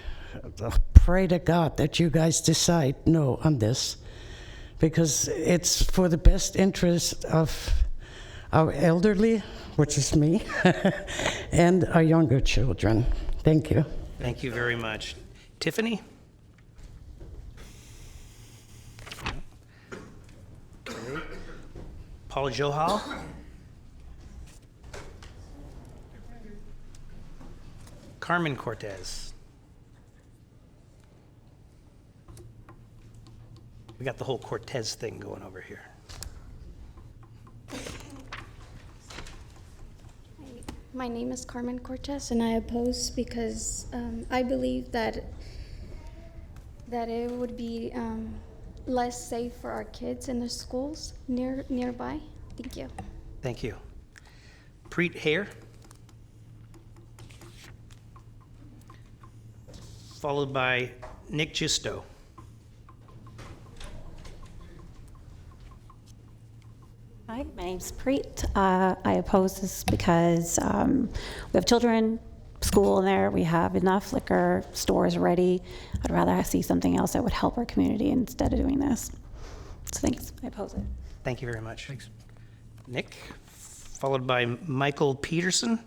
pray to God that you guys decide no on this, because it's for the best interest of our elderly, which is me, and our younger children. Thank you. Thank you very much. Tiffany? Okay. Paul Johal? Carmen Cortez? We got the whole Cortez thing going over here. My name is Carmen Cortez, and I oppose because I believe that it would be less safe for our kids in the schools nearby. Thank you. Thank you. Preet Hare? Followed by Nick Giusto. Hi, my name's Preet. I oppose this because we have children, school in there. We have enough liquor stores ready. I'd rather see something else that would help our community instead of doing this. So thanks. I oppose it. Thank you very much. Thanks. Nick, followed by Michael Peterson.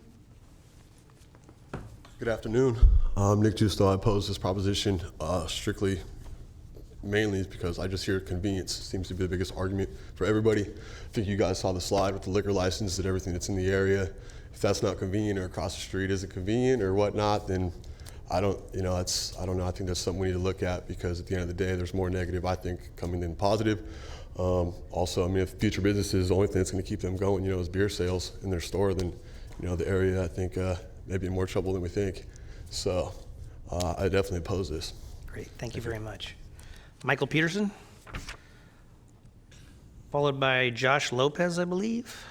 Good afternoon. Nick Giusto. I oppose this proposition strictly, mainly because I just hear convenience seems to be the biggest argument for everybody. I think you guys saw the slide with the liquor license and everything that's in the area. If that's not convenient or across the street isn't convenient or whatnot, then I don't know. I think that's something we need to look at, because at the end of the day, there's more negative, I think, coming than positive. Also, I mean, if future businesses, the only thing that's going to keep them going, is beer sales in their store, then, the area, I think, may be in more trouble than we think. So I definitely oppose this. Great. Thank you very much. Michael Peterson, followed by Josh Lopez, I believe.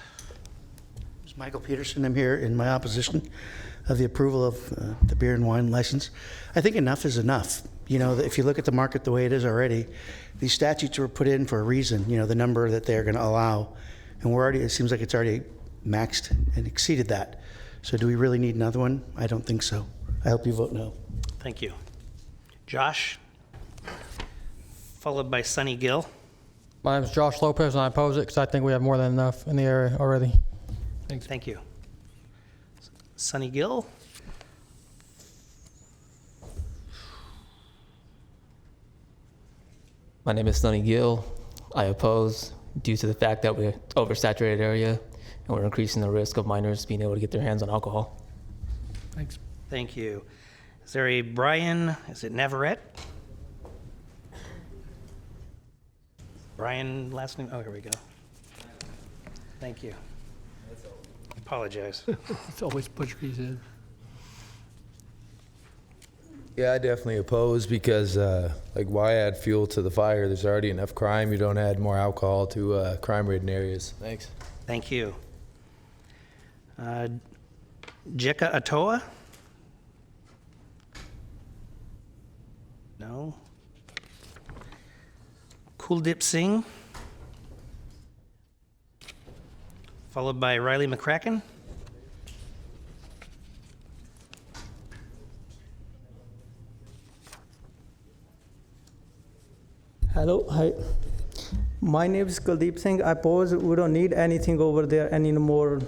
It's Michael Peterson. I'm here in my opposition of the approval of the beer and wine license. I think enough is enough. If you look at the market the way it is already, these statutes were put in for a reason, the number that they're going to allow. And it seems like it's already maxed and exceeded that. So do we really need another one? I don't think so. I hope you vote no. Thank you. Josh, followed by Sonny Gill. My name is Josh Lopez, and I oppose it because I think we have more than enough in the area already. Thanks. Thank you. Sonny Gill. My name is Sonny Gill. I oppose due to the fact that we're oversaturated area and we're increasing the risk of minors being able to get their hands on alcohol. Thanks. Thank you. Is there a Brian, is it Navarrete? Brian, last name, oh, here we go. Thank you. Apologize. It's always Butcher's head. Yeah, I definitely oppose because, why add fuel to the fire? There's already enough crime. You don't add more alcohol to crime-ridden areas. Thanks. Thank you. Jeka Atoa? No. Kuldip Singh? Followed by Riley McCracken? Hello, hi. My name is Kuldeep Singh. I oppose we don't need anything over there anymore,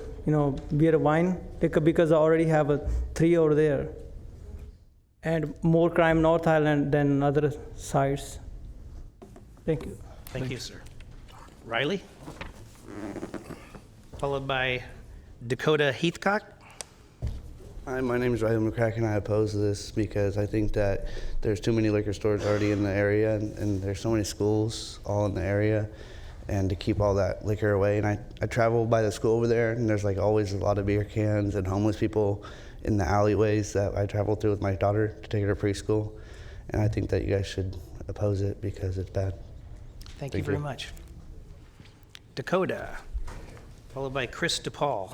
beer, wine, because I already have 3 over there. And more crime North Island than other sites. Thank you. Thank you, sir. Riley? Followed by Dakota Heathcock. Hi, my name is Riley McCracken. I oppose this because I think that there's too many liquor stores already in the area, and there's so many schools all in the area, and to keep all that liquor away. And I travel by the school over there, and there's always a lot of beer cans and homeless people in the alleyways that I travel through with my daughter to take her to preschool. And I think that you guys should oppose it because it's bad. Thank you very much. Dakota, followed by Chris DePaul.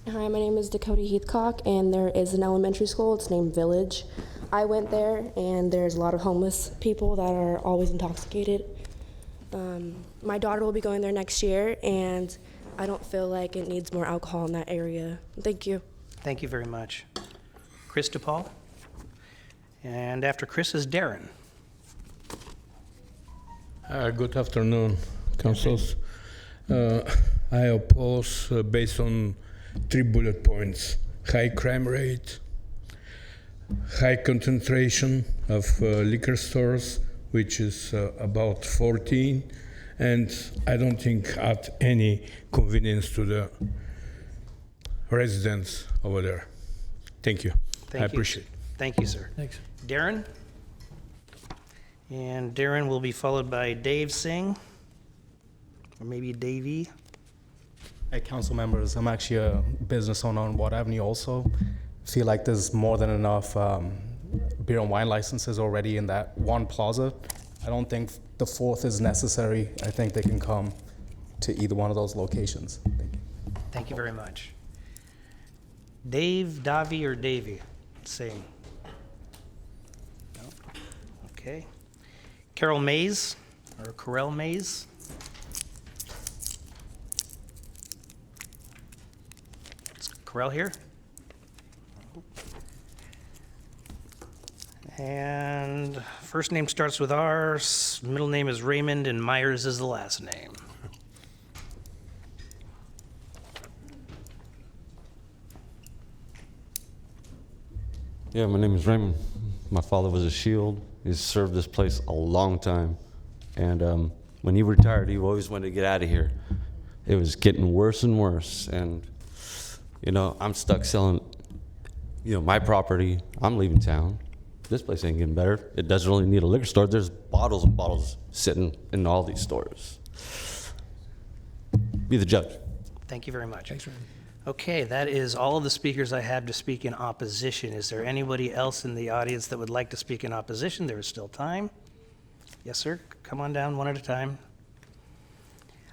Hi, my name is Dakota Heathcock, and there is an elementary school. It's named Village. I went there, and there's a lot of homeless people that are always intoxicated. My daughter will be going there next year, and I don't feel like it needs more alcohol in that area. Thank you. Thank you very much. Chris DePaul. And after Chris is Darren. Good afternoon, councils. I oppose based on 3 bullet points: high crime rate, high concentration of liquor stores, which is about 14, and I don't think add any convenience to the residents over there. Thank you. Thank I you. appreciate it. Thank you, sir. Thanks. Darren. And Darren will be followed by Dave Singh, or maybe Davey. Hey, council members, I'm actually a business owner on Water Avenue also. Feel like there's more than enough beer and wine licenses already in that one plaza. I don't think the 4th is necessary. I think they can come to either one of those locations. Thank you. Thank you very much. Dave, Davi, or Davey? Singh. No? Okay. Carol Mays, or Carell Mays. Is Carell here? And first name starts with R, middle name is Raymond, and Myers is the last name. Yeah, my name is Raymond. My father was a SHIELD. He's served this place a long time. And when he retired, he always wanted to get out of here. It was getting worse and worse. And, you know, I'm stuck selling, you know, my property. I'm leaving town. This place ain't getting better. It doesn't really need a liquor store. There's bottles and bottles sitting in all these stores. Be the judge. Thank you very much. Thanks, Raymond. Okay, that is all of the speakers I have to speak in opposition. Is there anybody else in the audience that would like to speak in opposition? There is still time. Yes, sir. Come on down one at a time.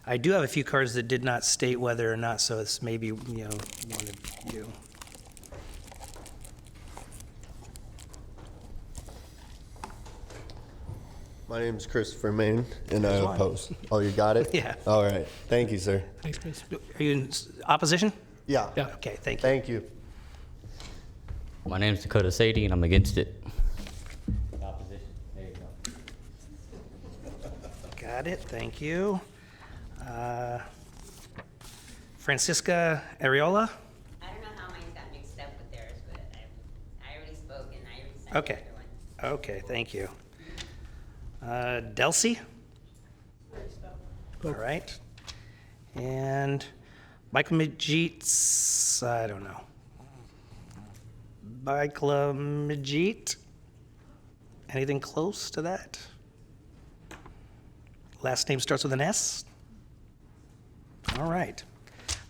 I do have a few cards that did not state whether or not, so it's maybe, you know, one of you. My name is Christopher Main, and I There's one. oppose. Oh, you got it? Yeah. All right. Thank you, sir. Thanks, Chris. Are you in opposition? Yeah. Yeah. Okay, thank you. Thank you. My name is Dakota Sadie, and I'm against it. Opposition. There you go. Got it, thank you. Francisca Ariola? I don't know how mine got mixed up with theirs, but I already spoke and I already said Okay. the other one. Okay, thank you. Delcy? All right. And Michael Majit, I don't know. Michael Majit? Anything close to that? Last name starts with an S? All right.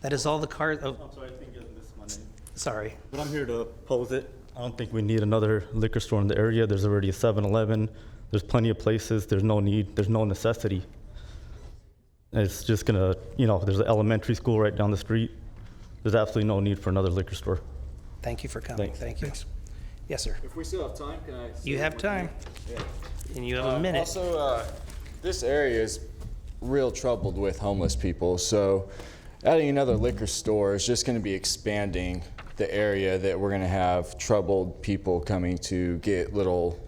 That is all the cards. Oh, I'm sorry, I think you missed my name. sorry. But I'm here to oppose it. I don't think we need another liquor store in the area. There's already a 7-Eleven. There's plenty of places. There's no need. There's no necessity. It's just gonna, you know, there's an elementary school right down the street. There's absolutely no need for another liquor store. Thank you for coming. Thanks. Thank you. Yes, sir. If we still have time, can I? You have time. Yeah. And you have a minute. Also, this area is real troubled with homeless people, so adding another liquor store is just going to be expanding the area that we're going to have troubled people coming to get little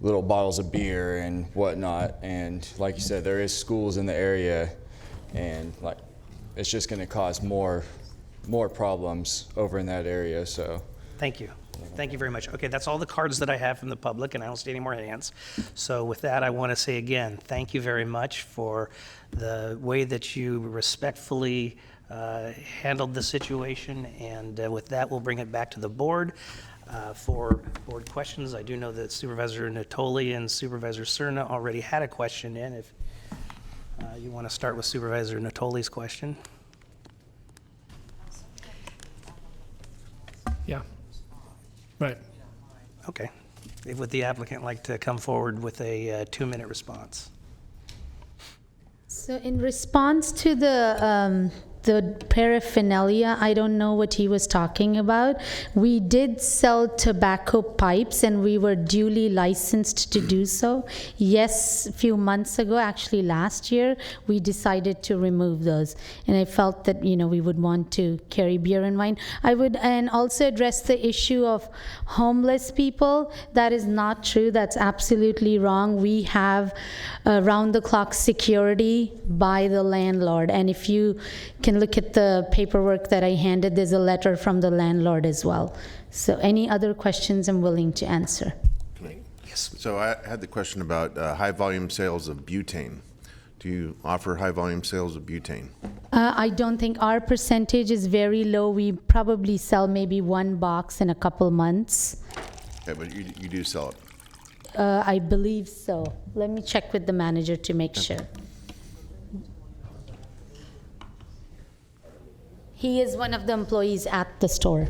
bottles of beer and whatnot. And like you said, there is schools in the area, and like it's just going to cause more problems over in that area. So Thank you. Thank you very much. Okay, that's all the cards that I have from the public, and I don't see any more hands. So with that, I want to say again, thank you very much for the way that you respectfully handled the situation. And with that, we'll bring it back to the board for board questions. I do know that Supervisor Natoli and Supervisor Cerna already had a question in. If you want to start with Supervisor Natoli's question. Yeah. Right. Okay. Would the applicant like to come forward with a 2-minute response? So in response to the paraphernalia, I don't know what he was talking about. We did sell tobacco pipes and we were duly licensed to do so. Yes, a few months ago, actually last year, we decided to remove those. And I felt that, we would want to carry beer and wine. And also address the issue of homeless people. That is not true. That's absolutely wrong. We have round-the-clock security by the landlord. And if you can look at the paperwork that I handed, there's a letter from the landlord as well. So any other questions, I'm willing to answer. Yes. So I had the question about high volume sales of butane. Do you offer high volume sales of butane? I don't think our percentage is very low. We probably sell maybe one box in a couple months. Okay, but you do sell it. I believe so. Let me check with the manager to make sure. He is one of the employees at the store.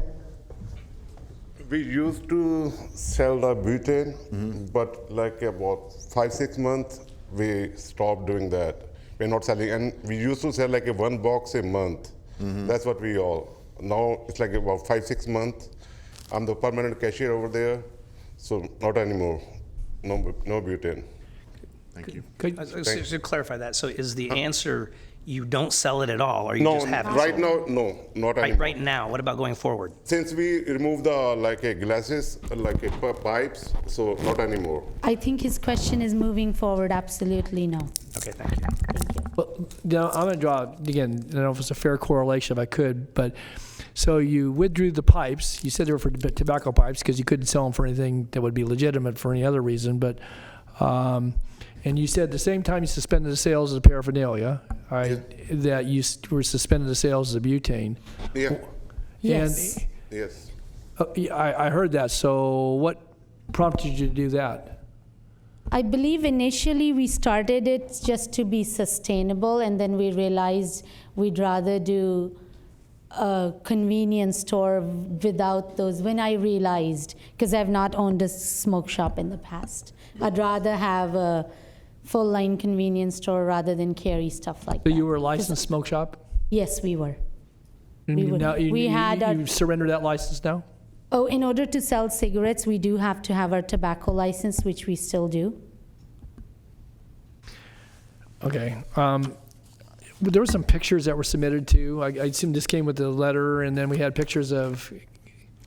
We used to sell the butane, but like about 5-6 months, we stopped doing that. We're not selling, and we used to sell like one box a month. That's what we all. Now it's like about 5-6 months. I'm the permanent cashier over there, so not anymore. No butane. Thank you. To clarify that, so is the answer you don't sell it at all, or you No, just haven't right sold it? now, no, not anymore. Right now, what about going forward? Since we removed the glasses, pipes, so not anymore. I think his question is moving forward, absolutely no. Okay, thank you. Well, now I'm going to draw, again, I don't know if it's a fair correlation if I could, but so you withdrew the pipes. You said they were for tobacco pipes because you couldn't sell them for anything that would be legitimate for any other reason, but and you said at the same time you suspended the sales of paraphernalia, that you were suspended the sales of butane. Yeah. Yes. Yes. I heard that. So what prompted you to do that? I believe initially we started it just to be sustainable, and then we realized we'd rather do a convenience store without those. When I realized, because I've not owned a smoke shop in the past, I'd rather have a full-line convenience store rather than carry stuff like that. So you were a licensed smoke shop? Yes, we were. And We you surrendered that license now? Oh, in order to sell cigarettes, we do have to have our tobacco license, which we still do. Okay. There were some pictures that were submitted too. I assume this came with the letter, and then we had pictures of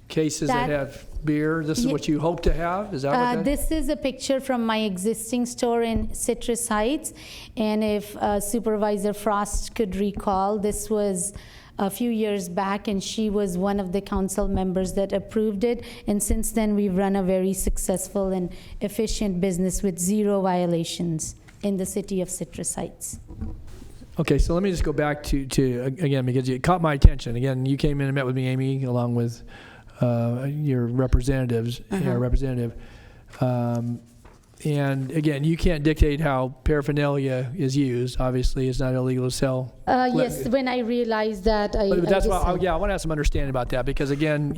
cases that have beer. This is what you hope to have? Is that what that? This is a picture from my existing store in Citrus Heights, and if Supervisor Frost could recall, this was a few years back, and she was one of the council members that approved it, and since then we've run a very successful and efficient business with 0 violations in the city of Citrus Heights. Okay, so let me just go back to again, because it caught my attention. Again, you came in and met with me, Amy, along with your representative. And again, you can't dictate how paraphernalia is used. Obviously, it's not illegal to sell. Yes, when I realized that, But that's why, I want to have some understanding about that, because again,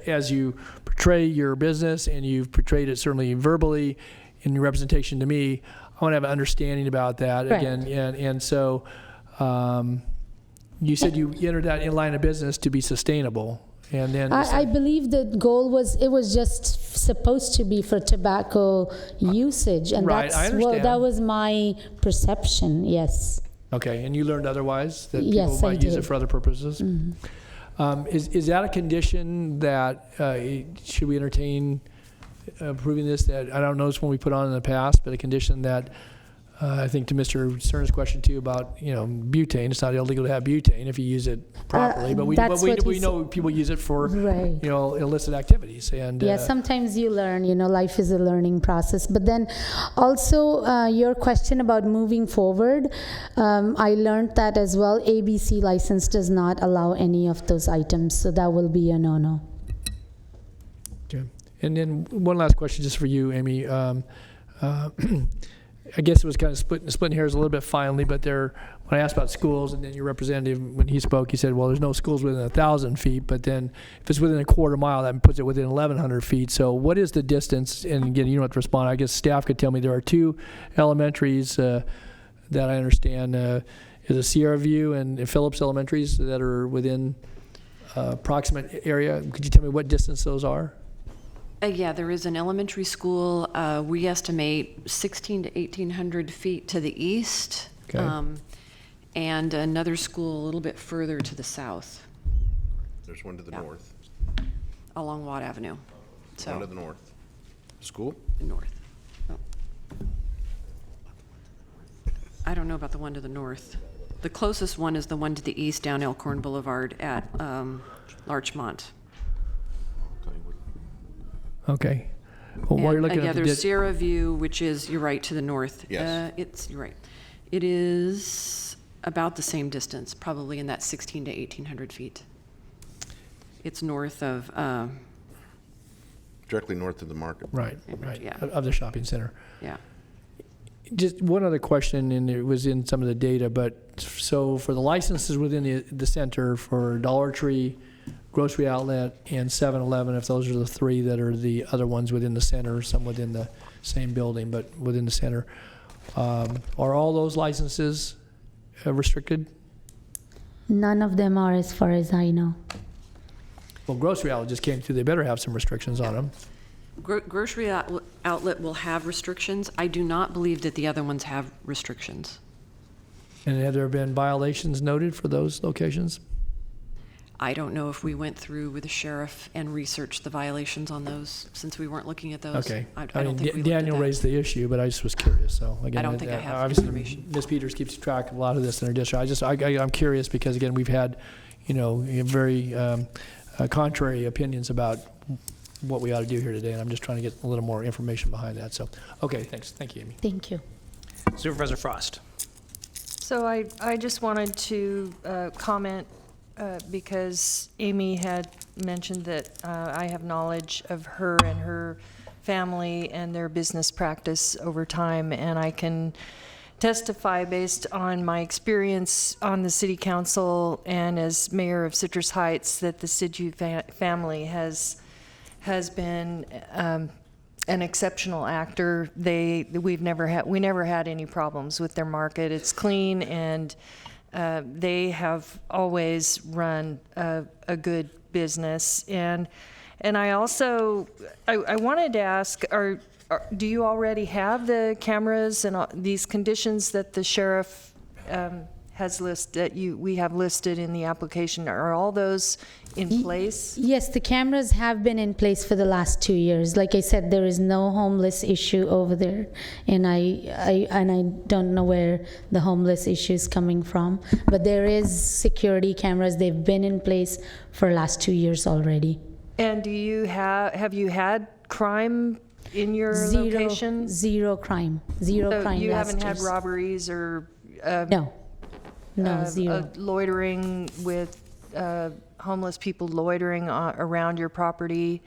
as you portray your business, and you've portrayed it certainly verbally in your representation to me, I want to have an understanding about that. Correct. Again. And so you said you entered that in line of business to be sustainable. And then I believe the goal was, it was just supposed to be for tobacco usage, and Right, I understand. that was my perception. Yes. Okay, and you learned otherwise, that Yes, people might I use it did. for other purposes? Is that a condition that, should we entertain approving this? That, I don't know, it's one we put on in the past, but a condition that, I think to Mr. Cern's question too about, butane, it's not illegal to have butane if you use it properly, but we know people use it for, Right. illicit activities. And Yeah, sometimes you learn, life is a learning process. But then also your question about moving forward, I learned that as well. ABC license does not allow any of those items, so that will be a no-no. Okay. And then one last question just for you, Amy. I guess it was kind of splitting hairs a little bit finally, but when I asked about schools, and then your representative, when he spoke, he said, well, there's no schools within 1,000 feet, but then if it's within a quarter mile, that puts it within 1,100 feet. So what is the distance? And again, you don't have to respond. I guess staff could tell me there are 2 elementaries that I understand is a Sierra View and Phillips Elementaries that are within proximate area. Could you tell me what distance those are? Yeah, there is an elementary school. We estimate 1,600 to 1,800 feet to the east. Okay. And another school a little bit further to the south. There's one to the north. Along Watt Avenue. So One to the north. School? north. Oh. I don't know about the one to the north. The closest one is the one to the east down Elkhorn Boulevard at Larchmont. Okay. Well, while you're looking Yeah, at the there's Sierra View, which is, you're right, to the north. Yes. You're right. It is about the same distance, probably in that 1,600 to 1,800 feet. It's north of, Directly north of the market. right, Yeah. of the shopping center. yeah. Just one other question, and it was in some of the data, but so for the licenses within the center for Dollar Tree, Grocery Outlet, and 7-Eleven, if those are the three that are the other ones within the center, some within the same building, but within the center, are all those licenses restricted? None of them are, as far as I know. Well, Grocery Outlet just came through. They better have some restrictions on them. Grocery Outlet will have restrictions. I do not believe that the other ones have restrictions. And have there been violations noted for those locations? I don't know if we went through with the sheriff and researched the violations on those, since we weren't looking at those. Okay. I I don't mean, think we looked at Daniel that. raised the issue, but I just was curious, so again. I don't think I have obviously, information. Ms. Peters keeps track of a lot of this in her district. I'm curious because, again, we've had, very contrary opinions about what we ought to do here today, and I'm just trying to get a little more information behind that. So, okay, thanks. Thank you, Amy. Thank you. Supervisor Frost. So I just wanted to comment because Amy had mentioned that I have knowledge of her and her family and their business practice over time, and I can testify based on my experience on the city council and as mayor of Citrus Heights that the Sidhu family has been an exceptional actor. We never had any problems with their market. It's clean, and they have always run a good business. And I also I wanted to ask, do you already have the cameras and these conditions that the sheriff has listed, we have listed in the application? Are all those in place? Yes, the cameras have been in place for the last 2 years. Like I said, there is no homeless issue over there, and I don't know where the homeless issue is coming from. But there is security cameras. They've been in place for the last 2 years already. And do you have you had crime in your location? Zero crime. Zero So crime. you last haven't had years. robberies or No, zero. Loitering with homeless people loitering around your property?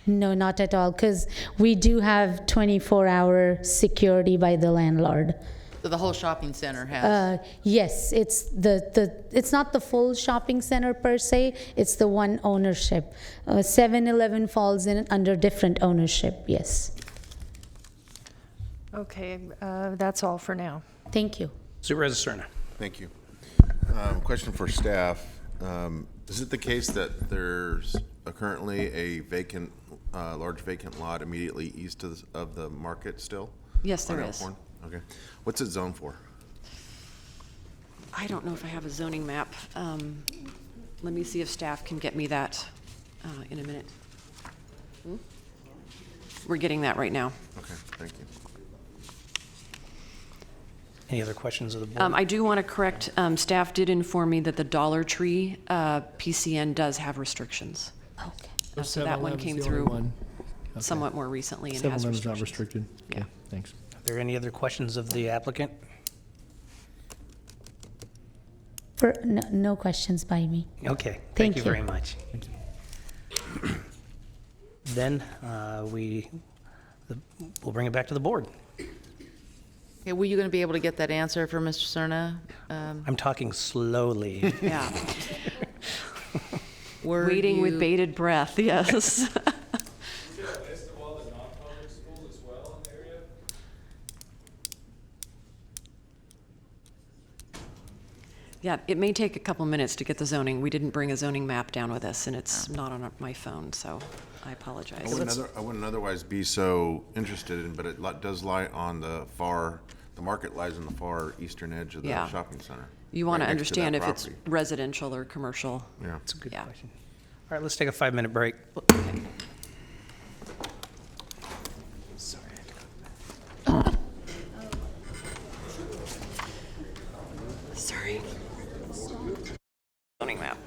No, not at all, because we do have 24-hour security by the landlord. So the whole shopping center has? Yes, it's it's not the full shopping center per se, it's the one ownership. 7-Eleven falls in under different ownership, yes. Okay, that's all for now. Thank you. Supervisor Cerna. Thank you. Question for staff. Is it the case that there's currently a vacant, large vacant lot immediately east of the market still? Yes, there On is. Elkhorn? Okay. What's it zoned for? I don't know if I have a zoning map. Let me see if staff can get me that in a minute. We're getting that right now. Okay, thank you. Any other questions of the board? I do want to correct, staff did inform me that the Dollar Tree PCN does have restrictions. Okay. So that one 7-Eleven's came the through only one. Okay. somewhat more recently and has 7-Eleven's not restrictions. restricted? Okay, thanks. Are there any other questions of the applicant? No questions by me. Okay, Thank thank you you. very much. Then we'll bring it back to the board. Okay, were you going to be able to get that answer for Mr. Cerna? I'm talking slowly. Yeah. Were Waiting with you- bated breath, yes. Yeah, it may take a couple minutes to get the zoning. We didn't bring a zoning map down with us, and it's not on my phone, so I apologize. I wouldn't otherwise be so interested in, but it does lie on the market lies on the far eastern edge of the Yeah. shopping center. You want right to next that understand if it's property. residential or commercial. Yeah. That's a good Yeah. question. All right, let's take a 5-minute break. Okay. Sorry. Zoning map.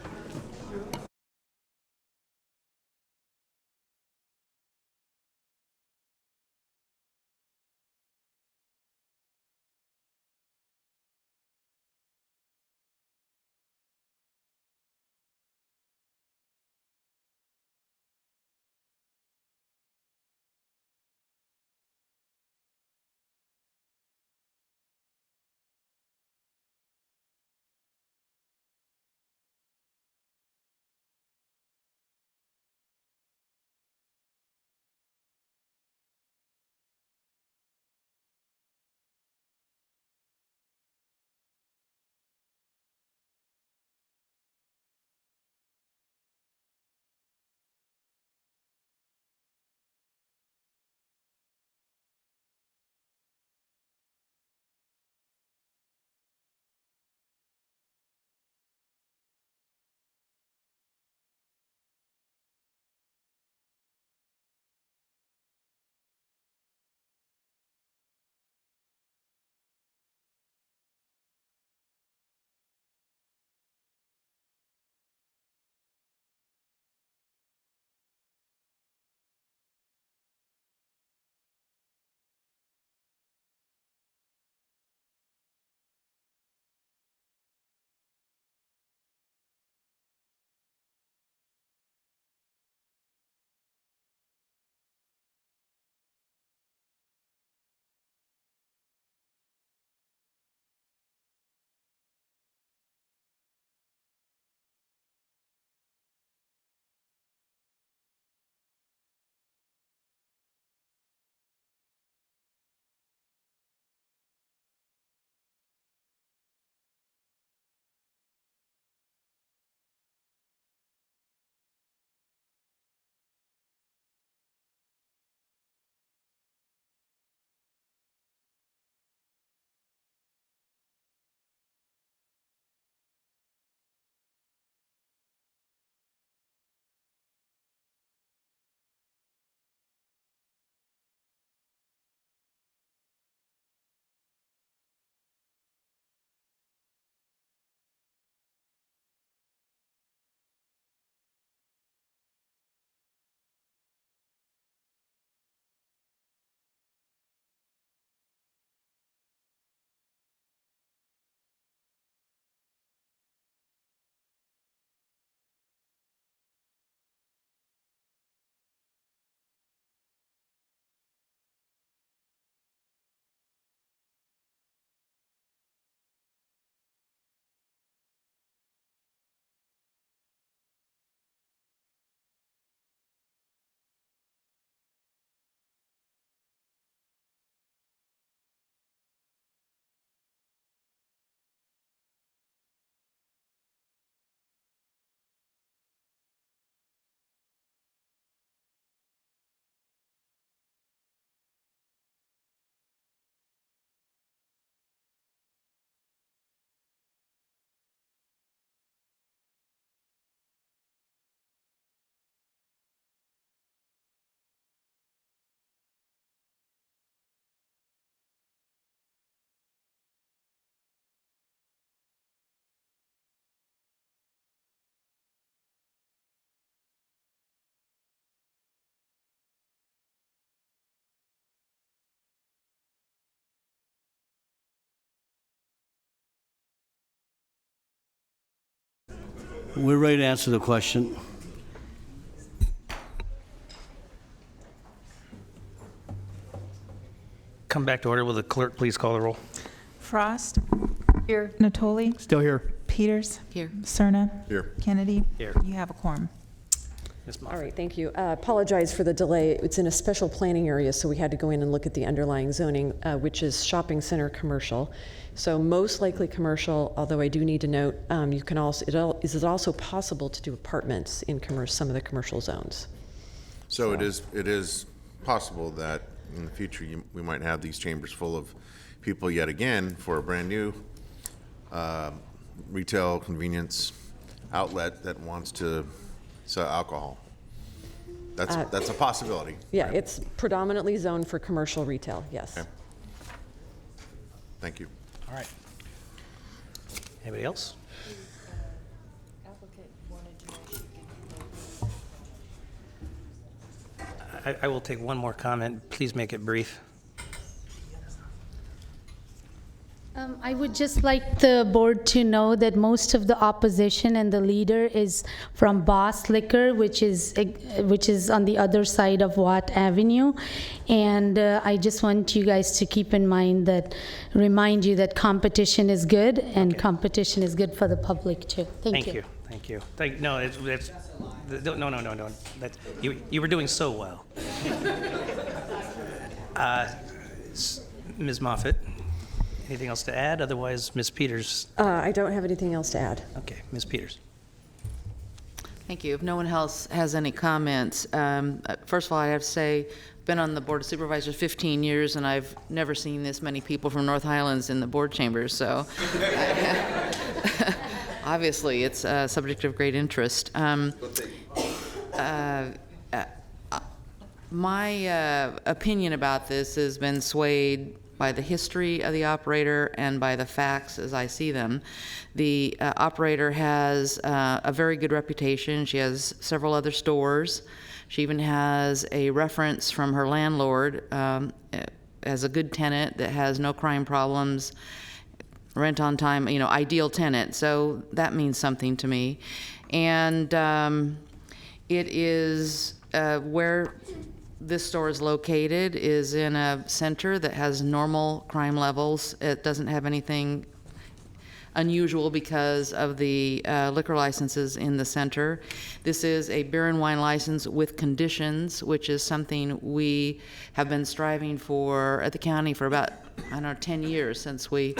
We're ready to answer the question. Come back to order. Will the clerk please call the roll? Frost. Here. Natoli. Still here. Peters. Here. Cerna. Here. Kennedy. Here. You have a quorum. Ms. All Moffett. right, thank you. Apologize for the delay. It's in a special planning area, so we had to go in and look at the underlying zoning, which is shopping center commercial. So most likely commercial, although I do need to note, you can also, is it also possible to do apartments in some of the commercial zones? So it is possible that in the future we might have these chambers full of people yet again for a brand new retail convenience outlet that wants to sell alcohol. That's a possibility. Yeah, it's predominantly zoned for commercial retail, yes. Okay. Thank you. All right. Anybody else? I will take one more comment. Please make it brief. I would just like the board to know that most of the opposition and the leader is from Boss Liquor, which is on the other side of Watt Avenue. And I just want you guys to keep in mind remind you that competition is good, and competition is good for the public too. Thank you. Thank you. No, no. You were doing so well. Ms. Moffett, anything else to add? Otherwise, Ms. Peters. I don't have anything else to add. Okay, Ms. Peters. Thank you. If no one else has any comments, first of all, I have to say, I've been on the Board of Supervisors 15 years, and I've never seen this many people from North Highlands in the board chambers, so obviously it's a subject of great interest. My opinion about this has been swayed by the history of the operator and by the facts as I see them. The operator has a very good reputation. She has several other stores. She even has a reference from her landlord as a good tenant that has no crime problems, rent on time, ideal tenant. So that means something to me. And it is where this store is located is in a center that has normal crime levels. It doesn't have anything unusual because of the liquor licenses in the center. This is a beer and wine license with conditions, which is something we have been striving for at the county for about, 10 years since we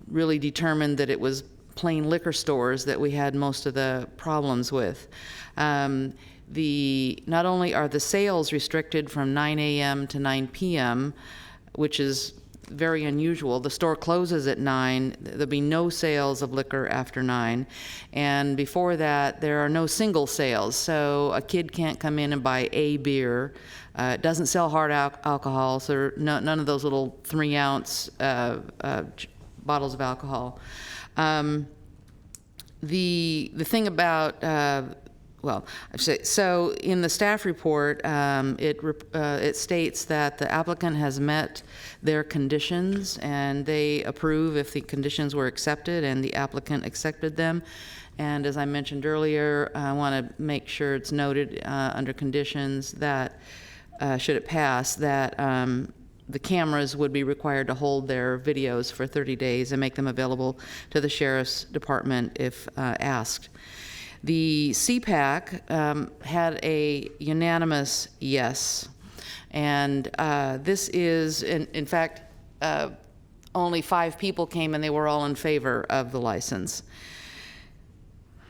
really determined that it was plain liquor stores that we had most of the problems with. Not only are the sales restricted from 9 a.m. to 9 p.m., which is very unusual. The store closes at 9. There'll be no sales of liquor after 9. And before that, there are no single sales. So a kid can't come in and buy a beer. It doesn't sell hard alcohol, so none of those little 3-ounce bottles of alcohol. The thing about so in the staff report, it states that the applicant has met their conditions and they approve if the conditions were accepted and the applicant accepted them. And as I mentioned earlier, I want to make sure it's noted under conditions that, should it pass, that the cameras would be required to hold their videos for 30 days and make them available to the Sheriff's Department if asked. The CPAC had a unanimous yes, and this is, in fact, only 5 people came and they were all in favor of the license.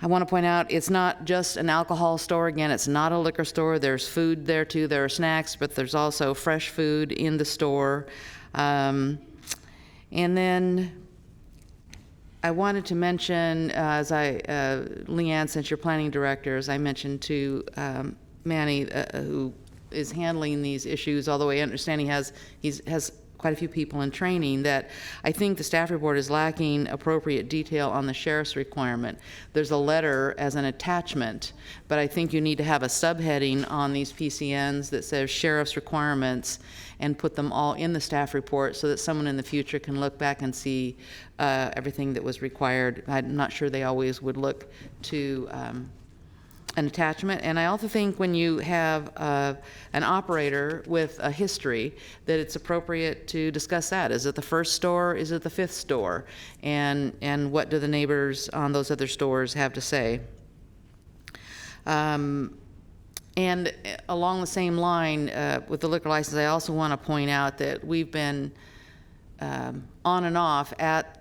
I want to point out it's not just an alcohol store. Again, it's not a liquor store. There's food there too. There are snacks, but there's also fresh food in the store. And then I wanted to mention, Leanne, since you're planning director, as I mentioned to Manny, who is handling these issues, although I understand he has quite a few people in training, that I think the staff report is lacking appropriate detail on the sheriff's requirement. There's a letter as an attachment, but I think you need to have a subheading on these PCNs that says sheriff's requirements and put them all in the staff report so that someone in the future can look back and see everything that was required. I'm not sure they always would look to an attachment. And I also think when you have an operator with a history, that it's appropriate to discuss that. Is it the first store? Is it the 5th store? And what do the neighbors on those other stores have to say? And along the same line, with the liquor license, I also want to point out that we've been on and off at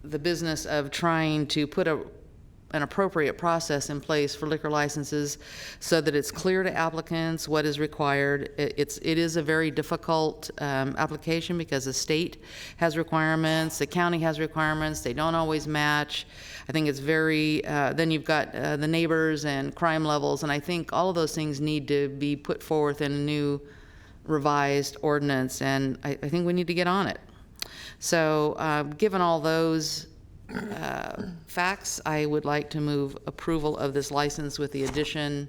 the business of trying to put an appropriate process in place for liquor licenses so that it's clear to applicants what is required. It is a very difficult application because the state has requirements, the county has requirements, they don't always match. I think it's very, then you've got the neighbors and crime levels, and I think all of those things need to be put forth in a new revised ordinance, and I think we need to get on it. So given all those facts, I would like to move approval of this license with the addition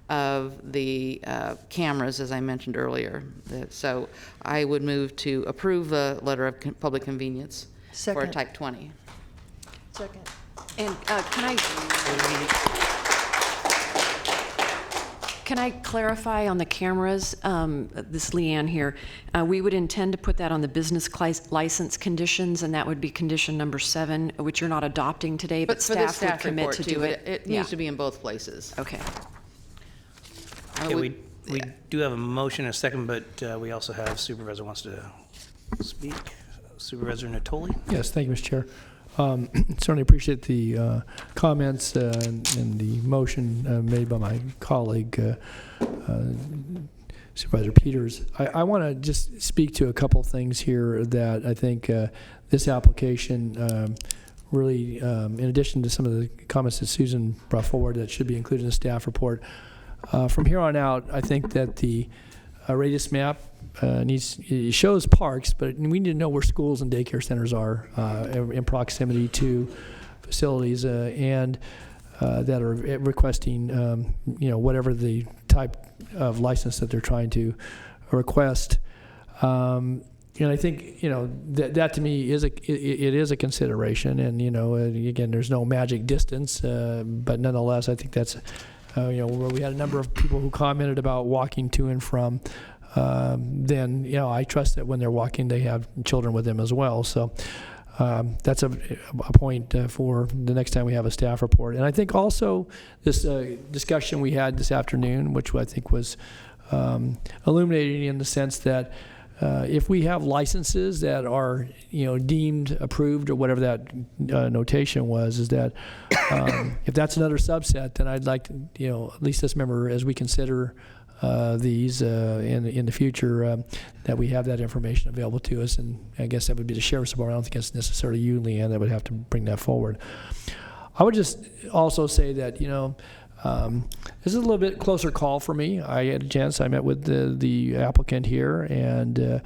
of the cameras, as I mentioned earlier. So I would move to approve the letter of public convenience for Second. type 20. Second. And can I clarify on the cameras? This is Leanne here. We would intend to put that on the business license conditions, and that would be condition number 7, which you're not adopting today, but for this staff would commit report to too, do it. It needs to be in both places. Okay. Okay, we do have a motion and a second, but we also have Supervisor wants to speak. Supervisor Natoli? Yes, thank you, Mr. Chair. Certainly appreciate the comments and the motion made by my colleague, Supervisor Peters. I want to just speak to a couple things here that I think this application really, in addition to some of the comments that Susan brought forward that should be included in the staff report, from here on out, I think that the radius map it shows parks, but we need to know where schools and daycare centers are in proximity to facilities and that are requesting, whatever the type of license that they're trying to request. And I think, that to me is it is a consideration. And, again, there's no magic distance, but nonetheless, I think that's, where we had a number of people who commented about walking to and from. Then I trust that when they're walking, they have children with them as well. So that's a point for the next time we have a staff report. And I think also this discussion we had this afternoon, which I think was illuminating in the sense that if we have licenses that are deemed approved or whatever that notation was, is that if that's another subset, then I'd like to, at least this member, as we consider these in the future, that we have that information available to us. And I guess that would be the sheriff's department. I don't think it's necessarily you, Leanne, that would have to bring that forward. I would just also say that, this is a little bit closer call for me. I had a chance, I met with the applicant here, and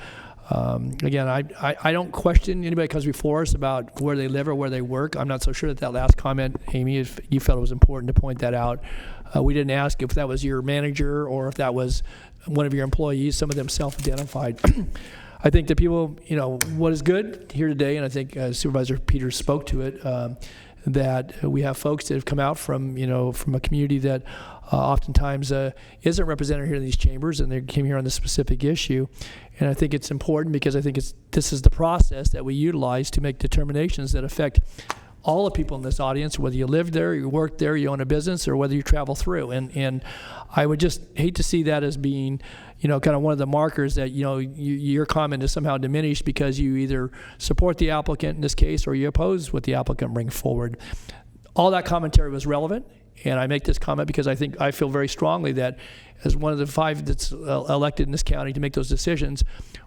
again, I don't question anybody that comes before us about where they live or where they work. I'm not so sure that last comment, Amy, if you felt it was important to point that out. We didn't ask if that was your manager or if that was one of your employees. Some of them self-identified. I think that people, what is good here today, and I think Supervisor Peters spoke to it, that we have folks that have come out from, from a community that oftentimes isn't represented here in these chambers, and they came here on this specific issue. And I think it's important because I think this is the process that we utilize to make determinations that affect all the people in this audience, whether you live there, you work there, you own a business, or whether you travel through. And I would just hate to see that as being, kind of one of the markers that, your comment is somehow diminished because you either support the applicant in this case or you oppose what the applicant brings forward. All that commentary was relevant. And I make this comment because I feel very strongly that as one of the 5 that's elected in this county to make those decisions,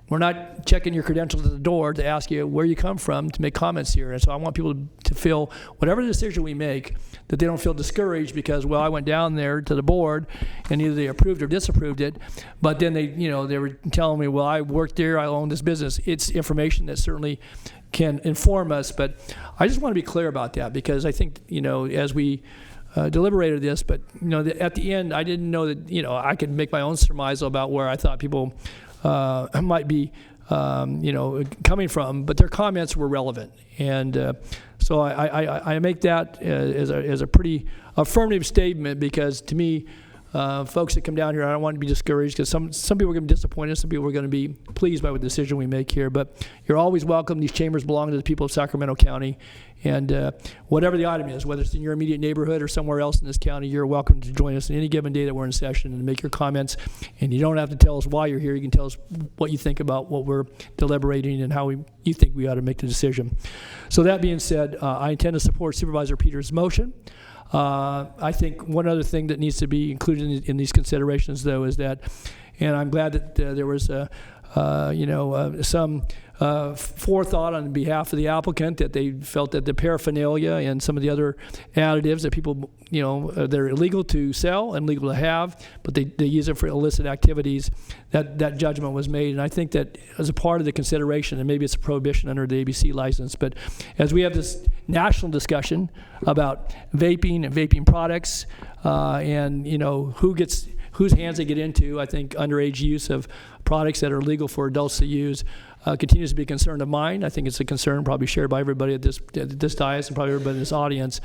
we're not checking your credentials at the door to ask you where you come from to make comments here. And so I want people to feel whatever decision we make, that they don't feel discouraged because, well, I went down there to the board and either they approved or disapproved it, but then they were telling me, well, I worked there, I own this business. It's information that certainly can inform us, but I just want to be clear about that because I think, as we deliberated this, but at the end, I didn't know that I could make my own surmise about where I thought people might be coming from, but their comments were relevant, and so I make that as a pretty affirmative statement because to me, folks that come down here, I don't want to be discouraged because some people are going to be disappointed, some people are going to be pleased by the decision we make here, but you're always welcome. These chambers belong to the people of Sacramento County, And whatever the item is, whether it's in your immediate neighborhood or somewhere else in this county, you're welcome to join us on any given day that we're in session and make your comments. And you don't have to tell us why you're here. You can tell us what you think about what we're deliberating and how you think we ought to make the decision. So that being said, I intend to support Supervisor Peters' motion. I think one other thing that needs to be included in these considerations, though, is that, and I'm glad that there was some forethought on behalf of the applicant, that they felt that the paraphernalia and some of the other additives that people, they're illegal to sell and legal to have, but they use it for illicit activities, that judgment was made. And I think that as a part of the consideration, and maybe it's a prohibition under the ABC license, but as we have this national discussion about vaping and vaping products, and whose hands they get into, I think underage use of products that are legal for adults to use continues to be a concern of mine. I think it's a concern probably shared by everybody at this dais and probably everybody in this audience.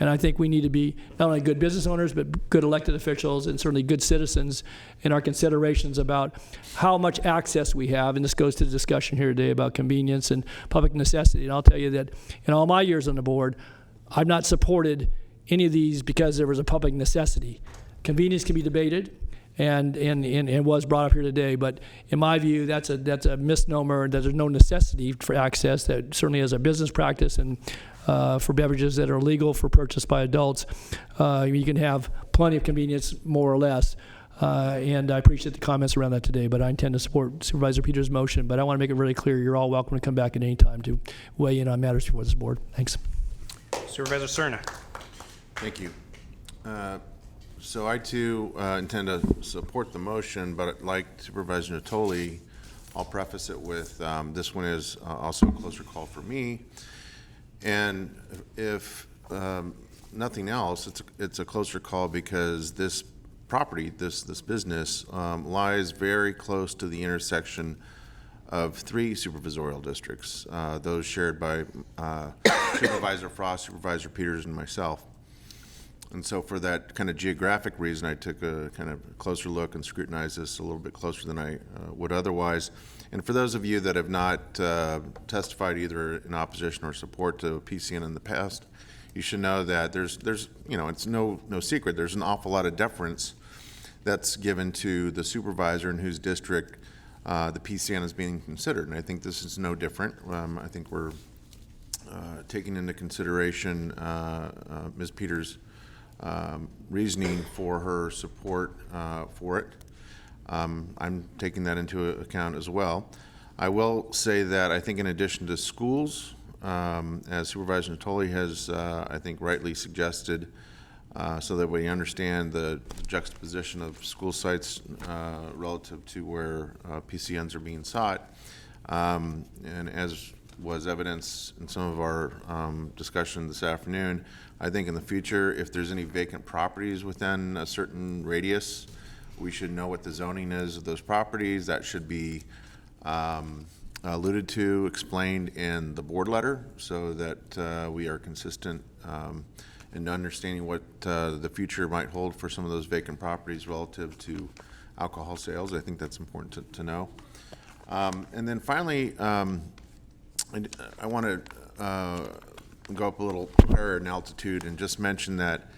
And I think we need to be not only good business owners, but good elected officials and certainly good citizens in our considerations about how much access we have. And this goes to the discussion here today about convenience and public necessity. And I'll tell you that in all my years on the board, I've not supported any of these because there was a public necessity. Convenience can be debated, and was brought up here today, but in my view, that's a misnomer. That there's no necessity for access. That certainly as a business practice and for beverages that are legal for purchase by adults, you can have plenty of convenience, more or less. And I appreciate the comments around that today, but I intend to support Supervisor Peters' motion. But I want to make it really clear, you're all welcome to come back at any time to weigh in on matters before this board. Thanks. Supervisor Cerna. Thank you. So I too intend to support the motion, but like Supervisor Natoli, I'll preface it with this one is also a closer call for me. And if nothing else, it's a closer call because this property, this business lies very close to the intersection of 3 supervisorial districts, those shared by Supervisor Frost, Supervisor Peters, and myself. And so for that kind of geographic reason, I took a kind of closer look and scrutinized this a little bit closer than I would otherwise. And for those of you that have not testified either in opposition or support to PCN in the past, you should know that there's it's no secret. There's an awful lot of deference that's given to the supervisor in whose district the PCN is being considered. And I think this is no different. I think we're taking into consideration Ms. Peters' reasoning for her support for it. I'm taking that into account as well. I will say that I think in addition to schools, as Supervisor Natoli has, I think, rightly suggested, so that we understand the juxtaposition of school sites relative to where PCNs are being sought, and as was evidence in some of our discussion this afternoon, I think in the future, if there's any vacant properties within a certain radius, we should know what the zoning is of those properties. That should be alluded to, explained in the board letter so that we are consistent in understanding what the future might hold for some of those vacant properties relative to alcohol sales. I think that's important to know. And then finally, I want to go up a little higher in altitude and just mention that,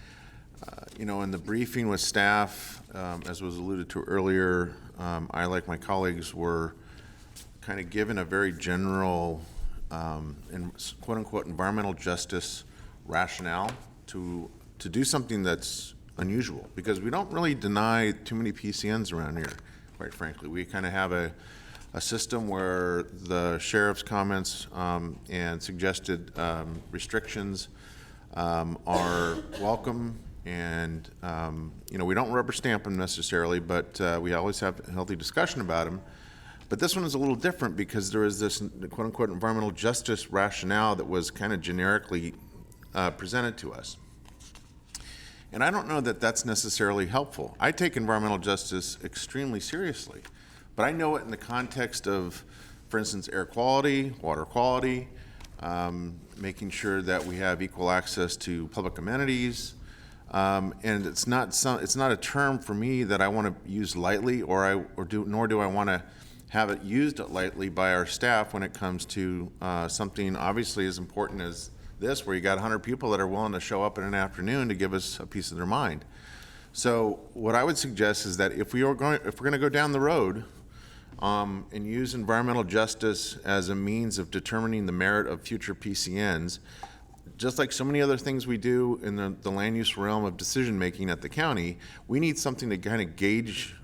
in the briefing with staff, as was alluded to earlier, I, like my colleagues, were kind of given a very general, quote-unquote, environmental justice rationale to do something that's unusual, because we don't really deny too many PCNs around here, quite frankly. We kind of have a system where the sheriff's comments and suggested restrictions are welcome, and we don't rubber stamp them necessarily, but we always have a healthy discussion about them. But this one is a little different because there is this quote-unquote environmental justice rationale that was kind of generically presented to us. And I don't know that that's necessarily helpful. I take environmental justice extremely seriously. But I know it in the context of, for instance, air quality, water quality, making sure that we have equal access to public amenities, and it's not a term for me that I want to use lightly, nor do I want to have it used lightly by our staff when it comes to something obviously as important as this, where you got 100 people that are willing to show up in an afternoon to give us a piece of their mind. So what I would suggest is that if we're going to go down the road and use environmental justice as a means of determining the merit of future PCNs, just like so many other things we do in the land use realm of decision making at the county, we need something to kind of gauge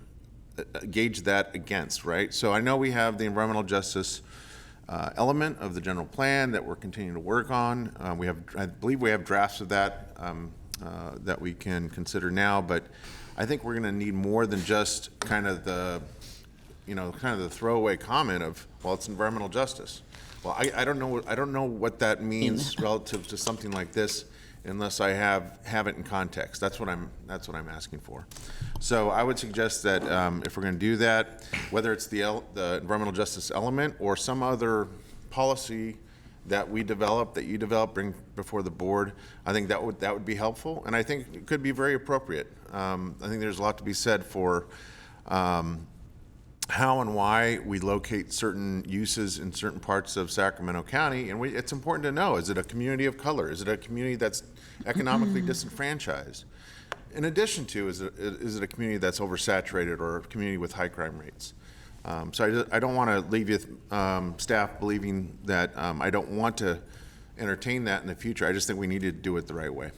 that against, right? So I know we have the environmental justice element of the general plan that we're continuing to work on. I believe we have drafts of that that we can consider now, but I think we're going to need more than just kind of the throwaway comment of, well, it's environmental justice. Well, I don't know what that means relative to something like this unless I have it in context. That's what I'm asking for. So I would suggest that if we're going to do that, whether it's the environmental justice element or some other policy that we develop, that you develop, bring before the board, I think that would be helpful, and I think it could be very appropriate. I think there's a lot to be said for how and why we locate certain uses in certain parts of Sacramento County, and it's important to know, is it a community of color? Is it a community that's economically disenfranchised? In addition to, is it a community that's oversaturated or a community with high crime rates? So I don't want to leave you, staff, believing that I don't want to entertain that in the future. I just think we need to do it the right way.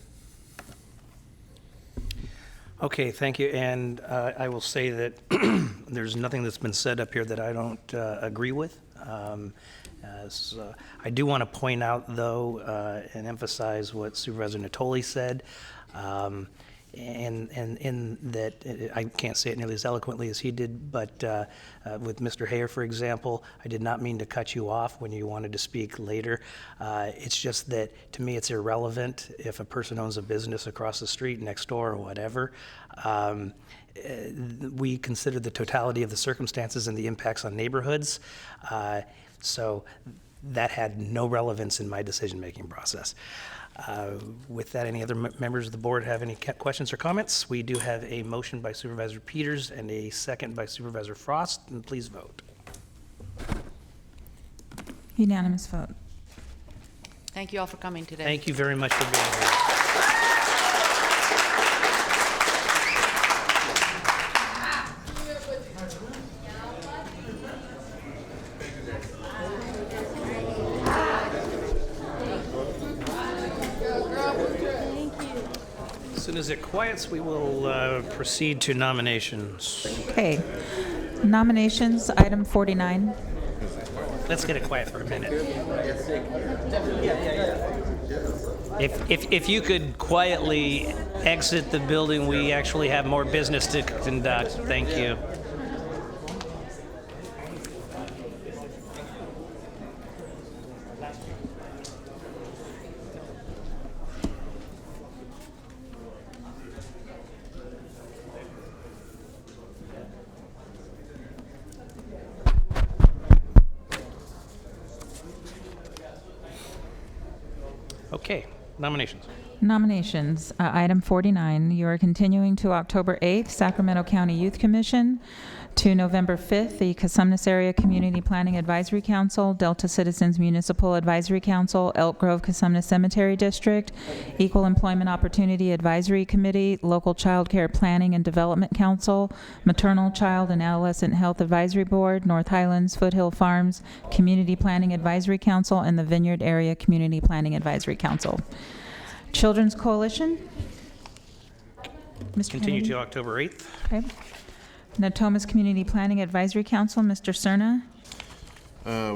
Okay, thank you. And I will say that there's nothing that's been said up here that I don't agree with. So I do want to point out, though, and emphasize what Supervisor Natoli said, and in that I can't say it nearly as eloquently as he did, but with Mr. Hayer, for example, I did not mean to cut you off when you wanted to speak later. It's just that, to me, it's irrelevant if a person owns a business across the street, next door, or whatever. We consider the totality of the circumstances and the impacts on neighborhoods. So that had no relevance in my decision-making process. With that, any other members of the board have any questions or comments? We do have a motion by Supervisor Peters and a second by Supervisor Frost, and please vote. Unanimous vote. Thank you all for coming today. Thank you very much for being here. As soon as it quiets, we will proceed to nominations. Okay. Nominations, item 49. Let's get it quiet for a minute. If you could quietly exit the building, we actually have more business to conduct. Thank you. Okay, nominations. Nominations, item 49. You are continuing to October 8th, Sacramento County Youth Commission, to November 5th, the Casumnas Area Community Planning Advisory Council, Delta Citizens Municipal Advisory Council, Elk Grove Casumnas Cemetery District, Equal Employment Opportunity Advisory Committee, Local Child Care Planning and Development Council, Maternal, Child, and Adolescent Health Advisory Board, North Highlands, Foothill Farms Community Planning Advisory Council, and the Vineyard Area Community Planning Advisory Council. Children's Coalition. Mr. Continue Kennedy? to October 8th. Okay. Natomas Community Planning Advisory Council, Mr. Cerna.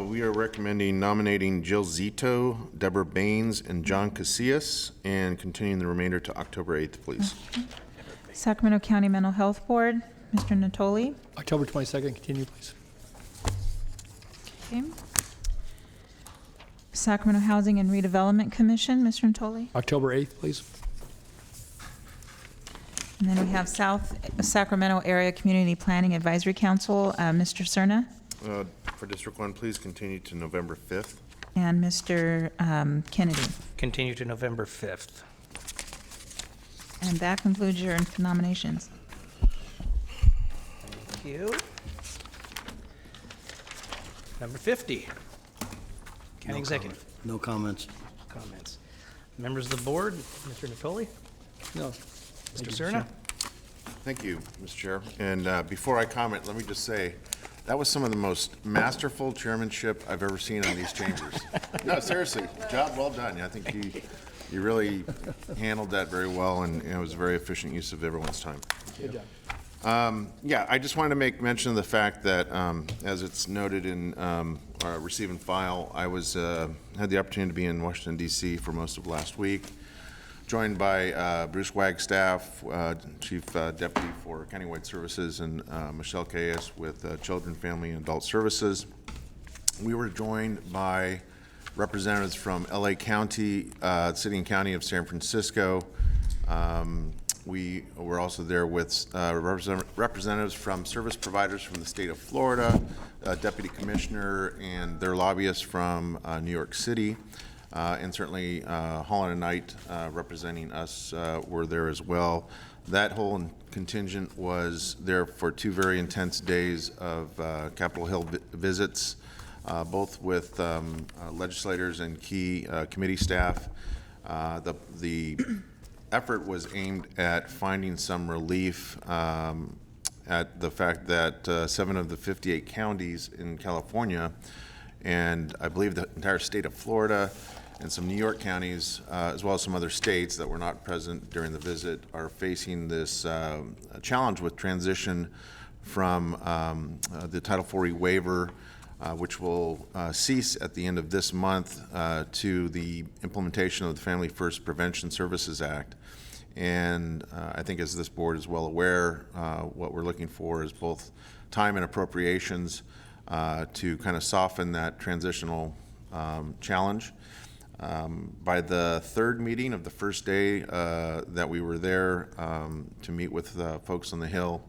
We are recommending nominating Jill Zito, Deborah Baines, and John Casillas, and continuing the remainder to October 8th, please. Okay. Sacramento County Mental Health Board, Mr. Natoli. October 22nd, continue, please. Okay. Sacramento Housing and Redevelopment Commission, Mr. Natoli. October 8th, please. And then we have South Sacramento Area Community Planning Advisory Council, Mr. Cerna. For District 1, please continue to November 5th. And Mr. Kennedy. Continue to November 5th. And that concludes your nominations. Thank you. Number 50. County Executive. No comments. Comments. Members of the board, Mr. Natoli? No. Mr. Cerna? Thank you, Mr. Chair. And before I comment, let me just say, that was some of the most masterful chairmanship I've ever seen on these chambers. No, seriously, job well done. I think you really handled that very well, and it was a very efficient use of everyone's time. Good job. Yeah, I just wanted to make mention of the fact that, as it's noted in our receive and file, I had the opportunity to be in Washington, D.C. for most of last week, joined by Bruce Wagstaff, Chief Deputy for Countywide Services, and Michelle Cayas with Children, Family, and Adult Services. We were joined by representatives from L.A. County, City and County of San Francisco. We were also there with representatives from service providers from the state of Florida, Deputy Commissioner, and their lobbyists from New York City. And certainly Holland and Knight representing us were there as well. That whole contingent was there for 2 very intense days of Capitol Hill visits, both with legislators and key committee staff. The effort was aimed at finding some relief at the fact that 7 of the 58 counties in California, and I believe the entire state of Florida, and some New York counties, as well as some other states that were not present during the visit, are facing this challenge with transition from the Title IV waiver, which will cease at the end of this month, to the implementation of the Family First Prevention Services Act. And I think, as this board is well aware, what we're looking for is both time and appropriations to kind of soften that transitional challenge. By the 3rd meeting of the first day that we were there to meet with folks on the Hill,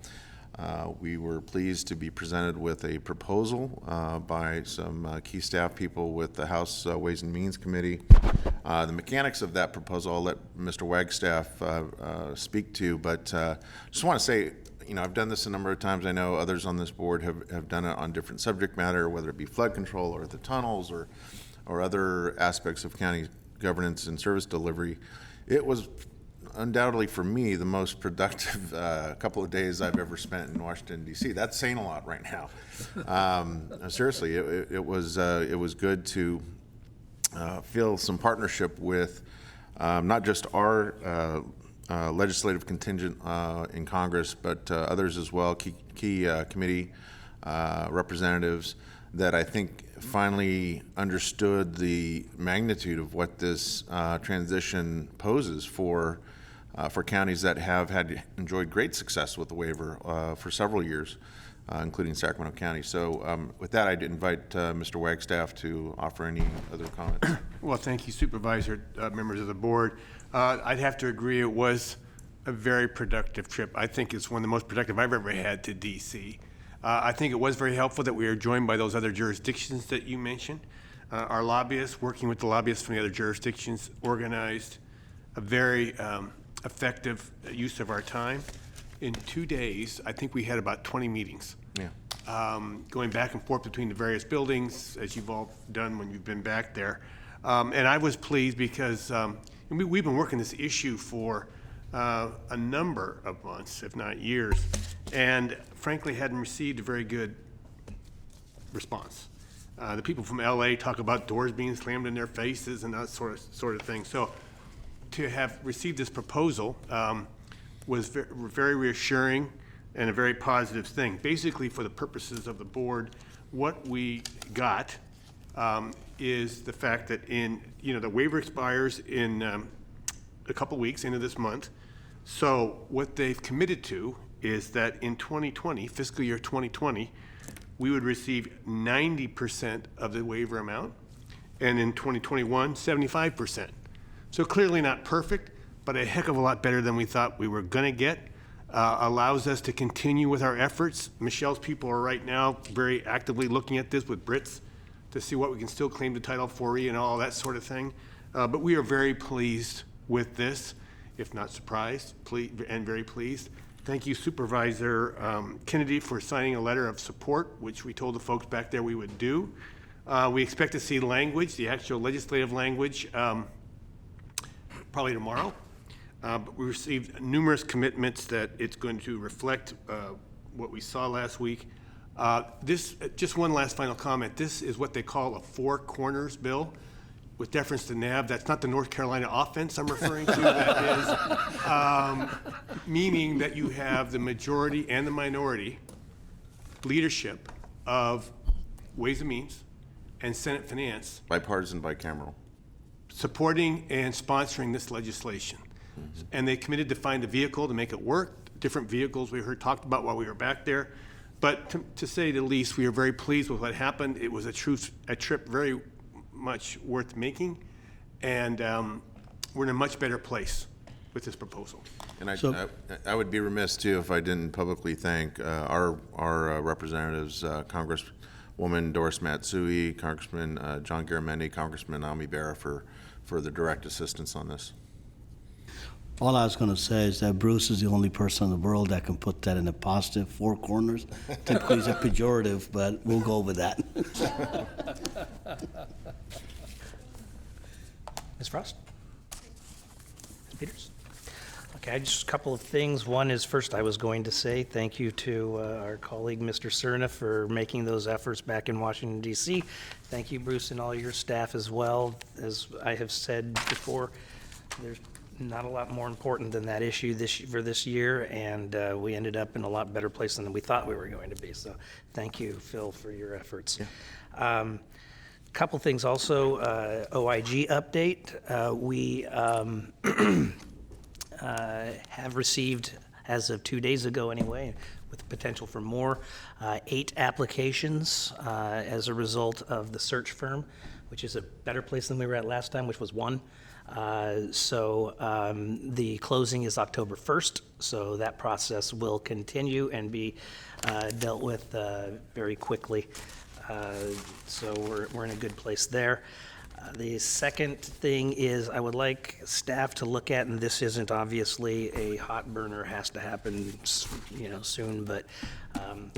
we were pleased to be presented with a proposal by some key staff people with the House Ways and Means Committee. The mechanics of that proposal I'll let Mr. Wagstaff speak to, but just want to say, I've done this a number of times. I know others on this board have done it on different subject matter, whether it be flood control or the tunnels or other aspects of county governance and service delivery. It was undoubtedly, for me, the most productive couple of days I've ever spent in Washington, D.C. That's saying a lot right now. Seriously, it was good to feel some partnership with not just our legislative contingent in Congress, but others as well, key committee representatives that I think finally understood the magnitude of what this transition poses for counties that have enjoyed great success with the waiver for several years, including Sacramento County. So with that, I'd invite Mr. Wagstaff to offer any other comments. Well, thank you, Supervisor, members of the board. I'd have to agree it was a very productive trip. I think it's one of the most productive I've ever had to D.C. I think it was very helpful that we are joined by those other jurisdictions that you mentioned. Our lobbyists, working with the lobbyists from the other jurisdictions, organized a very effective use of our time. In 2 days, I think we had about 20 meetings. Yeah. Going back and forth between the various buildings, as you've all done when you've been back there. And I was pleased because we've been working this issue for a number of months, if not years, and frankly hadn't received a very good response. The people from LA talk about doors being slammed in their faces and that sort of thing. So to have received this proposal was very reassuring and a very positive thing. Basically, for the purposes of the board, what we got is the fact that the waiver expires in a couple weeks into this month. So what they've committed to is that in 2020, fiscal year 2020, we would receive 90% of the waiver amount, and in 2021, 75%. So clearly not perfect, but a heck of a lot better than we thought we were gonna get. Allows us to continue with our efforts. Michelle's people are right now very actively looking at this with Brits to see what we can still claim to Title IV and all that sort of thing. But we are very pleased with this, if not surprised, and very pleased. Thank you, Supervisor Kennedy, for signing a letter of support, which we told the folks back there we would do. We expect to see language, the actual legislative language, probably tomorrow. But we received numerous commitments that it's going to reflect what we saw last week. Just one last final comment. This is what they call a four corners bill. With deference to NAB, that's not the North Carolina offense I'm referring to. That is meaning that you have the majority and the minority leadership of Ways and Means and Senate Finance Bipartisan, bicameral. supporting and sponsoring this legislation. And they committed to find a vehicle to make it work. Different vehicles we heard talked about while we were back there. But to say the least, we are very pleased with what happened. It was a trip very much worth making, and we're in a much better place with this proposal. And I would be remiss too if I didn't publicly thank our representatives, Congresswoman Doris Matsui, Congressman John Garamendi, Congressman Ami Berra for the direct assistance on this. All I was going to say is that Bruce is the only person in the world that can put that in a positive, four corners. Typically it's a pejorative, but we'll go with that. Ms. Frost? Ms. Peters? Okay, just a couple of things. One is, first, I was going to say thank you to our colleague, Mr. Cerna, for making those efforts back in Washington, D.C. Thank you, Bruce, and all your staff as well. As I have said before, there's not a lot more important than that issue for this year, and we ended up in a lot better place than we thought we were going to be. So thank you, Phil, for your efforts. Yeah. Couple things also, OIG update. We have received, as of 2 days ago anyway, with potential for more, 8 applications as a result of the search firm, which is a better place than we were at last time, which was 1. The closing is October 1st, so that process will continue and be dealt with very quickly. So we're in a good place there. The second thing is I would like staff to look at, and this isn't obviously a hot burner, has to happen, soon, but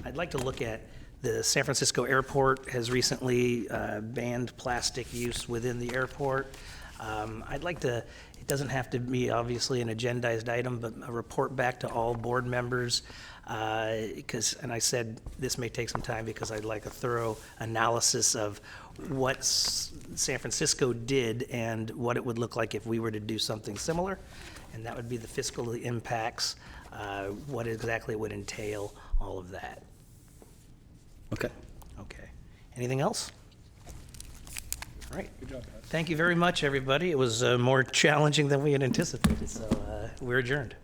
I'd like to look at the San Francisco airport has recently banned plastic use within the airport. I'd like to, it doesn't have to be obviously an agendized item, but a report back to all board members, and I said this may take some time because I'd like a thorough analysis of what San Francisco did and what it would look like if we were to do something similar, and that would be the fiscal impacts, what exactly it would entail, all of that. Okay. Okay. Anything else? All right. Good job, Pat. Thank you very much, everybody. It was more challenging than we had anticipated, so we're adjourned.